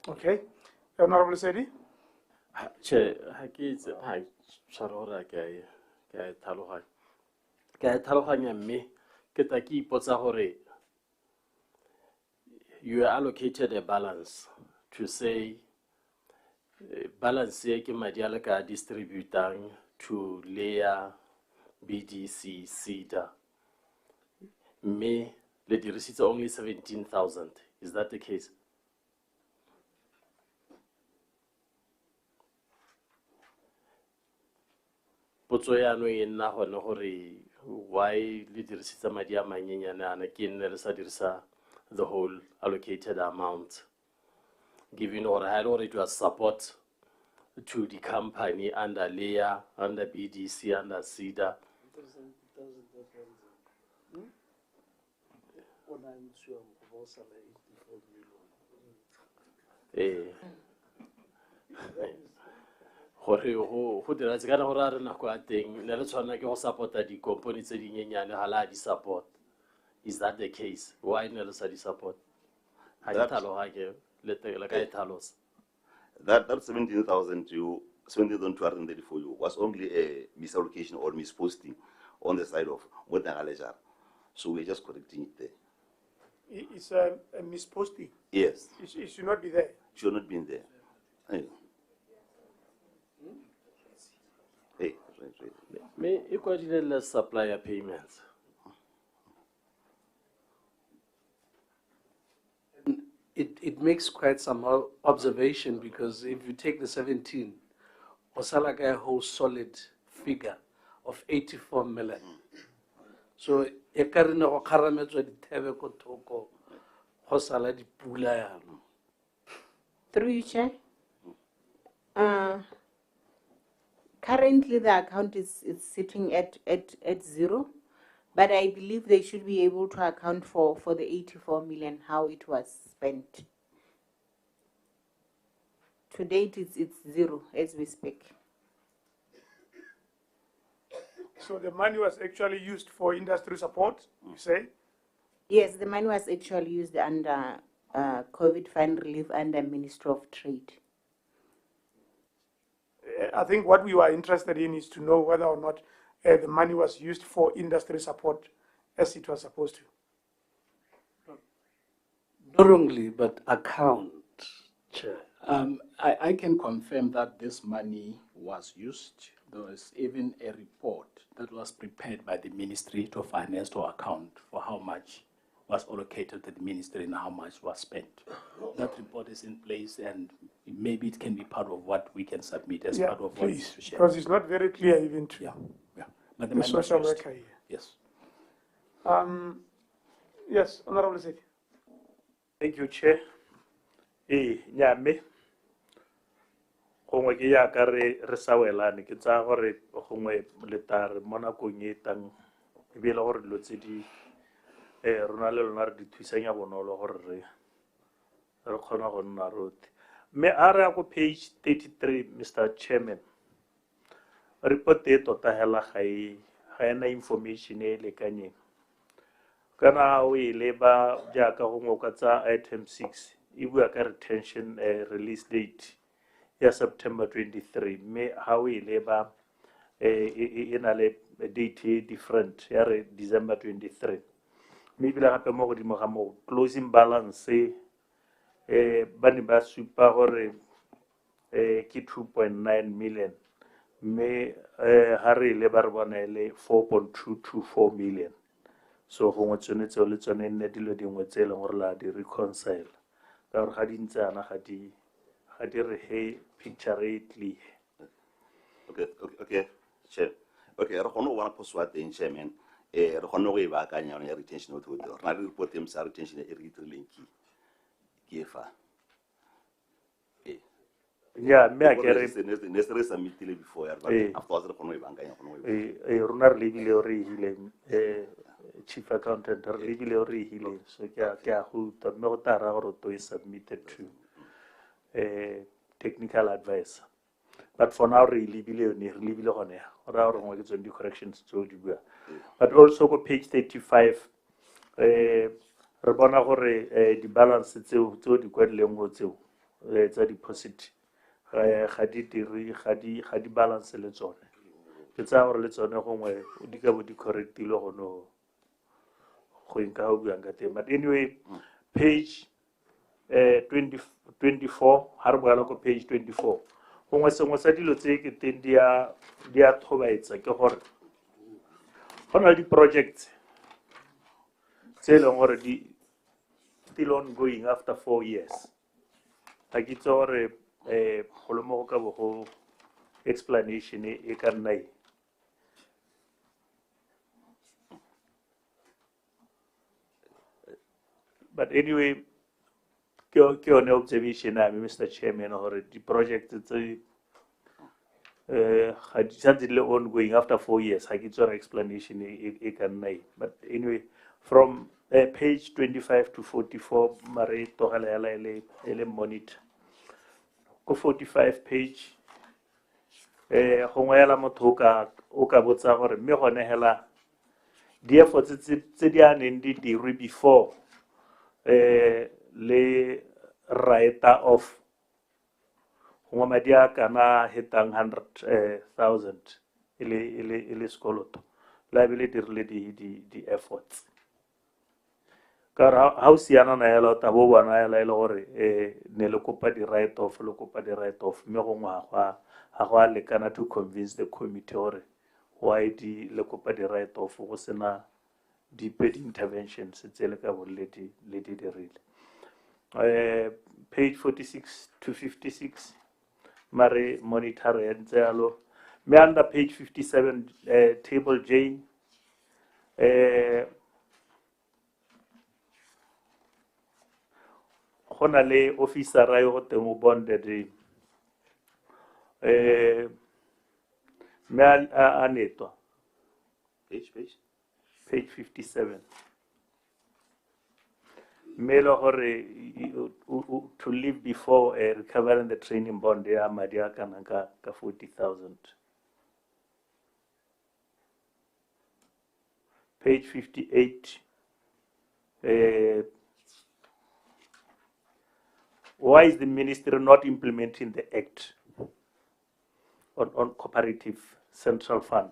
Okay. Honorable Sedi? Che, you allocated a balance to say balance ke madi a ka distributang to LEA, BDC, CEDA. Me, the receipts are only 17,000. Is that the case? Potso ya no e nna gone gore why le dirisitse madi a manyenyane ana ke nne re sa dirisa the whole allocated amount, given or had already was support to the company under LEA, under BDC, under CEDA. Go dira se kana gore a re nako a teng ne re tshwana ke go supporta di-company tse dinyenyane ga la di support. Is that the case? Why ne re sa di support? That 17,000 to 17,234 was only a misallocation or misposting on the side of Motangalejar. So we're just correcting it there. It's a misposting. Yes. It should not be there. It should not be in there. Hey, right. May equally less supplier payments. It makes quite some observation, because if you take the 17, Osalaga a whole solid figure of 84 million. So ekarina go kharametswa dithebe ko thoko go sala dipula yana. Through you, Chair. Currently the account is sitting at 0, but I believe they should be able to account for the 84 million, how it was spent. To date, it's 0 as we speak. So the money was actually used for industry support, you say? Yes, the money was actually used under COVID fund relief under Ministry of Trade. I think what we were interested in is to know whether or not the money was used for industry support as it was supposed to. Not only, but account, Chair. I can confirm that this money was used. There was even a report that was prepared by the Ministry to Finance to account for how much was allocated to the ministry and how much was spent. That report is in place, and maybe it can be part of what we can submit as part of what we please, share. because it's not very clear even to But the the money was social used. worker here. Yes. Yes, Honorable Seki. Thank you, Chair. Nyame. Gongwe ke ya ka re sa welane ke tsa gore gongwe letare mo nakong e tang e be le gore dilo tse di rona le lona re di thusanya bonolo gore re kgona go nna rote. Mme a re ya ko page 33, Mr. Chairman, report e tota hela ga ena information e lekanyeng. Kana o e leba jaaka gongwe ka tsa item 6 e bua ka retention release date ya September 23, mme ha o e leba e na le date different ya re December 23. Mme ebile gape mo godimo ga mo closing balance ba ne ba supa gore ke 2.9 million, mme ha re leba re bona le 4.224 million. So gongwe tsone tseo le tsone nne dilo dingwe tse e leng gore la di reconcile ka gore ga di ntse ana ga di re he picture e clear. Okay, Chair. Okay, re kgone go bona phoso wa teng, Chairman. Re kgone go e baakanya yone ya retention authority. Re na le report e sa retention e re itireleng ke e fa. Yeah, mme a ke re ne se re submitile before ya but afterwards re kgone go e baakanya rona re lebile o re hileng chief accountant re lebile o re hileng, so ke a go utlwa mme go tara gore to e submitted to technical advisor. But for now, re lebile yone, re lebile gone ya ra gore ngwe ke tsone di-corrections tseo di bua. But also go page 35 re bona gore di-balance tseo di kwadileng go tseo tsa deposit ga di balance le tsone. Ke tsaya gore le tsone gongwe di ka bo di correctile gono go nka go buang ka teng. But anyway, page 24 ha re boela ko page 24 gongwe sengwe sa dilo tse ke teng di a thobaetsa ke gore go na le di-projects tse e leng gore di still ongoing after 4 years. Ga ke itse gore go le mo go ka bo go explanation e ka nna eng. But anyway, ke yone observation ya me, Mr. Chairman, gore di-project tse ga di santse di le ongoing after 4 years. Ga ke itse gore explanation e ka nna eng. But anyway, from page 25 to 44 mare togela hela e le monitor. Ko 45 page gongwe hela motho o ka botsa gore mme gone hela di-efforts tse di a neng di dirwe before le writer off gongwe madi a kana hetang 100,000 e le sekoloto la bile dirile di-efforts ka gore ga o siana na hela o tabo bona hela e le gore ne le kopa di-write off mme gongwe ga go a lekana to convince the committee gore why le kopa di-write off go sena di-paid interventions tse le ka bole le di dirile. Page 46 to 56 mare monitor e ntse yalo mme under page 57 table J go na le officer a yo go teng o bonded mme a netwa page 57 mme le gore to leave before recovering the training bond ya madi a kana ka 40,000. Page 58. Why is the ministry not implementing the act on cooperative central fund?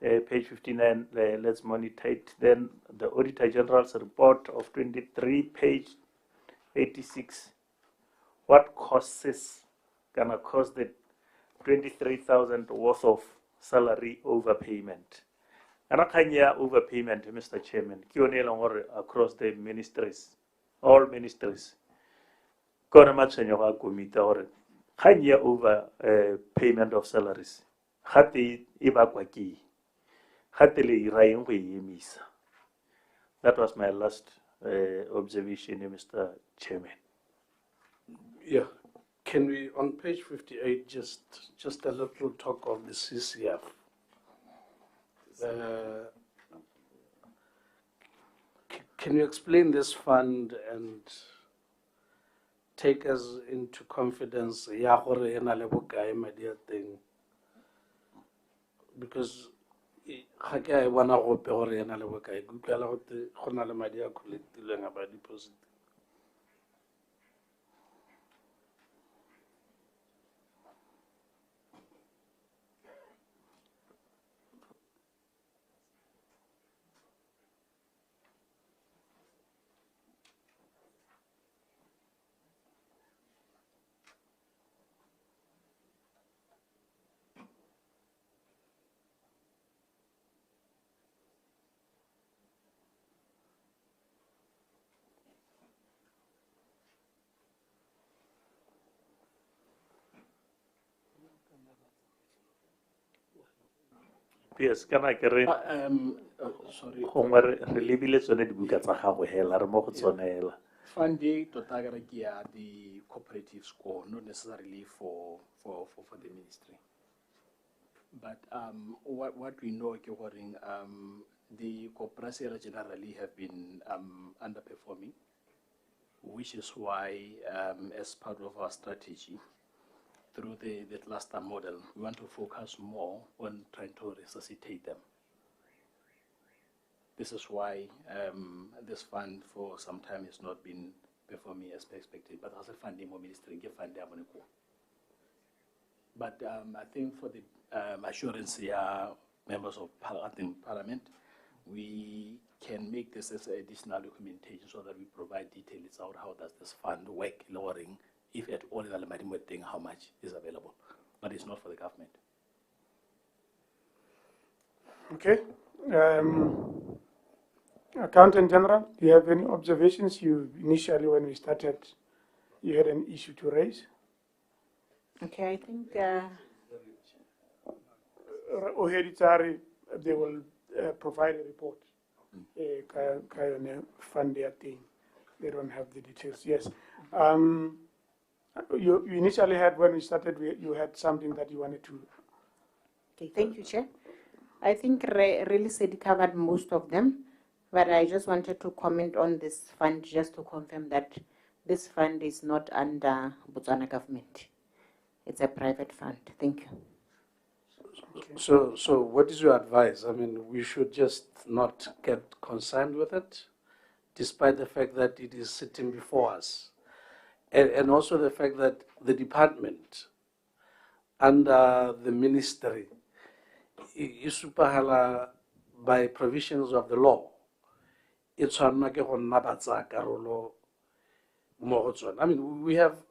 Page 59, let's monitor it. Then the Auditor General's report of 23, page 86. What costs gonna cause the 23,000 worth of salary overpayment? Anakanya overpayment, Mr. Chairman, across the ministries, all ministries. Kona matshwenyo committee or kanya over payment of salaries. Hati ibakwaki. Hatili irayen emisa. That was my last observation, Mr. Chairman. Yeah. Can we, on page 58, just a little talk of the CCF? Can you explain this fund and take us into confidence? Because I want to hope or about deposit. Yes, can I carry? Sorry. Relibile tsone dibuka tsa gago hela re mo go tsone hela. Funding totagara kia the cooperative score, not necessarily for the ministry. But what we know, the cooperative generally have been underperforming, which is why, as part of our strategy, through the cluster model, we want to focus more on trying to resuscitate them. This is why this fund for some time has not been performing as expected, but as a funding ministry, but I think for the assurance members of Parliament, we can make this as additional documentation so that we provide details about how does this fund work, lowering, if at all, how much is available, but it's not for the government. Okay. Accountant General, do you have any observations? You initially, when we started, you had an issue to raise. Okay, I think they will provide a report. Fund their thing. They don't have the details. Yes. You initially had, when we started, you had something that you wanted to. Okay, thank you, Chair. I think really said covered most of them, but I just wanted to comment on this fund just to confirm that this fund is not under Botswana government. It's a private fund. Thank you. So what is your advice? I mean, we should just not get concerned with it, despite the fact that it is sitting before us. And also the fact that the department under the ministry is superhala by provisions of the law. It's I mean, we have,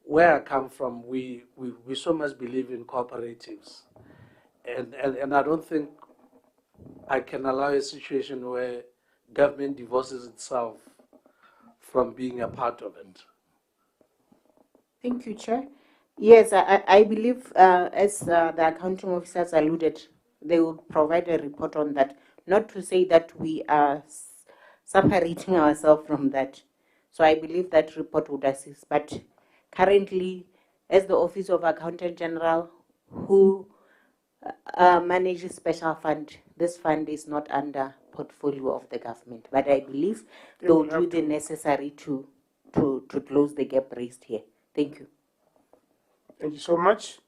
where I come from, we so much believe in cooperatives. And I don't think I can allow a situation where government divorces itself from being a part of it. Thank you, Chair. Yes, I believe, as the accounting officers alluded, they will provide a report on that. Not to say that we are separating ourselves from that. So I believe that report would assist. But currently, as the Office of Accountant General, who manages special fund, this fund is not under portfolio of the government. But I believe they will do the necessary to close the gap raised here. Thank you. Thank you so much.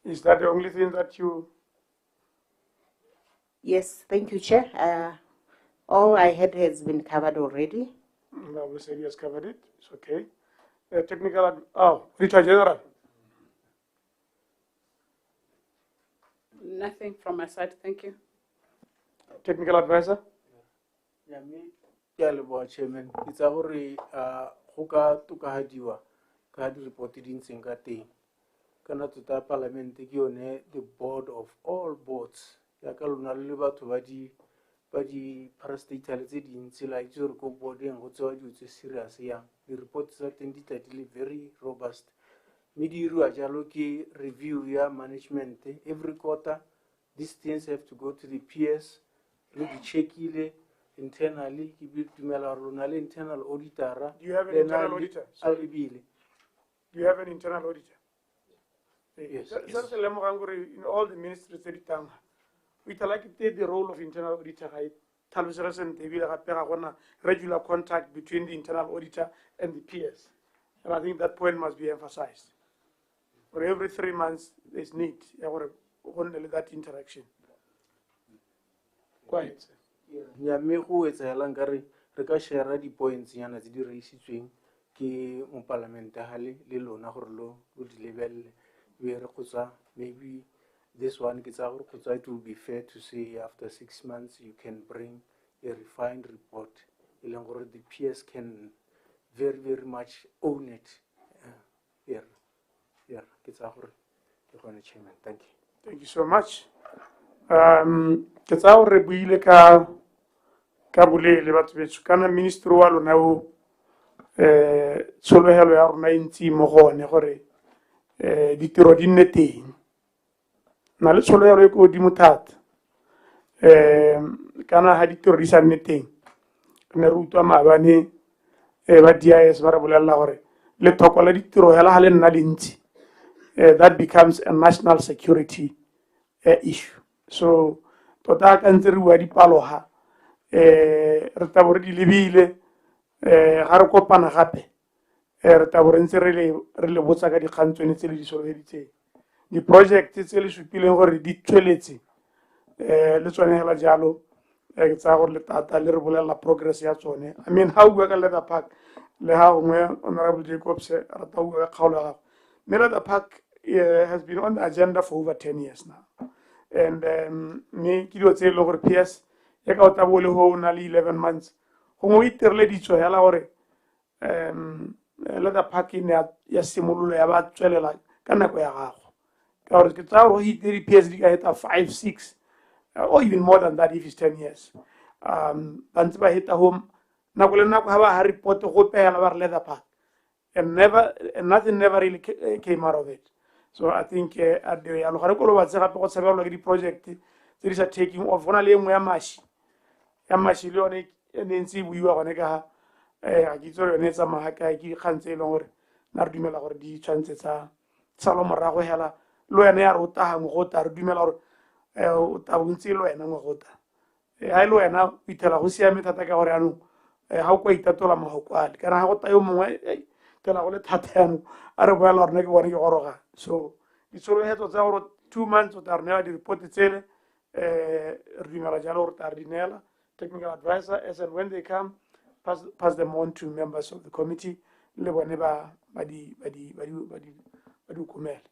Is that the only thing that you? Yes, thank you, Chair. All I had has been covered already. No, we said he has covered it. It's okay. Technical, Richard General. Nothing from my side, thank you. Technical advisor. Ya me ke a leboa chairman ke tsa gore go ka tokafadiwa ka di-report di ntseng ka teng kana tota palamente ke yone the board of all boards yaka lona le batho ba di-parastatale tse dintsi la itse gore ko boardeng go tsewa dilo tse serious yang di-report tsa teng di tadile very robust mme di iriwa jalo ke review ya management every quarter. These things have to go to the PS re di checkile internally ke dumela gore lona le internal auditor. Do you have an internal auditor? Do you have an internal auditor? Yes. In all the ministries, we like the role of internal auditor. Regular contact between the internal auditor and the PS. And I think that point must be emphasized. For every 3 months, there's need that interaction. Quiet. Ya me go etsahelang ka re ka share di-points nyana tse di reisitsweng ke mo parlamente hale le lona gore lo di lebelle be re kgotsa maybe this one ke tsa gore kgotsa it will be fair to say after 6 months you can bring a refined report e leng gore the PS can very much own it. Ke tsa gore ke gone chairman. Thank you. Thank you so much. Ke tsa gore buile ka bolele batho betso kana ministry wa lona o tsholohelo ya rona ntsi mo gone gore ditiro di nne teng na le tsholohelo e ko godimo thata kana ha ditiro di sa nne teng re ne re utlwa maabane ba DIS ba re bolelela gore le thoko la ditiro hela ha le nna le ntsi that becomes a national security issue. So tota ka ntse re bua dipalo ha re tabo re di lebile ga re kopana gape re tabo re ntse re le botsa ka dikgantswene tse le di solofeditseng di-project tse le supileng gore di tsweletse le tsone hela jalo ke tsa gore le tata le re bolelela progress ya tsone. I mean ha o bua ka leather park le ha gongwe honorable Jacobs rata o bua ka kgaolo ya gago leather park has been on the agenda for over 10 years now. And me ke dio tse le gore PS e ka o tabo le ho na le 11 months go mo iterle ditso hela gore leather park ne ya simololo ya ba tswelela ka nako ya gago ka gore ke tsa gore hit the PS di ka heta 5 6 or even more than that if it's 10 years ba ntse ba heta home nako le nako ha ba ha report go pela ba re leather park and nothing never really came out of it. So I think at the alogare ko lo ba tsega go tshabela ke di project tse di sa taking off gona le engwe ya mashi le yone ne ntse buiwa gone ka ga ke tsore yone tsa mahaka ke khantse le gore na re dumela gore di tshwantse tsa tsalo morago hela lo yena ya re o taga mo go ta re dumela gore o ta bontse lo yena mo go ta ha lo yena o itela go siame thata ka gore anu ha o kwa itatola mahokwane kana ha go ta yo mongwe tela go le thata yano a re boela rona ke bone ke goroga. So ditsolohetso tsa gore 2 months o ta re neela di-report tsele re dumela jalo gore ta re di neela technical advisor as and when they come pass them on to members of the committee le bone ba di ukumele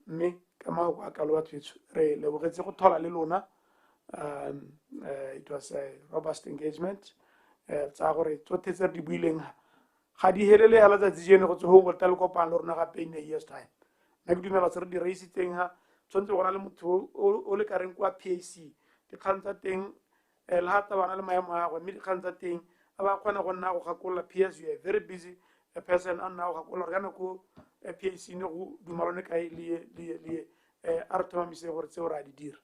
mme ka maoko a kalo batho betso re lebogetse go thola le lona. It was a robust engagement tsa gore tsotlhe tse re di buileng ga di helele hela tsatsi jene go tsho go tla le kopana le rona gape in a year's time. Na ke dumela tse re di reisitseng ha tshwantse gona le motho o le kareng kwa PAC dikgang tsa teng le ha tabana le maemo a go mme dikgang tsa teng a ba kgona go nna go gakolola PS. You are a very busy person a nna go gakolola ka nako PAC ne go dumalone kae le a re thomamise gore tseo re a di dira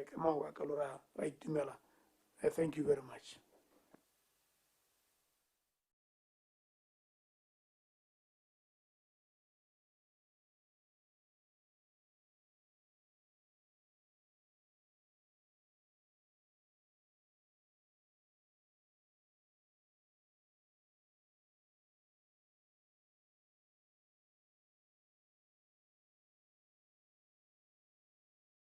ka mago a kalora ra itumela. Thank you very much.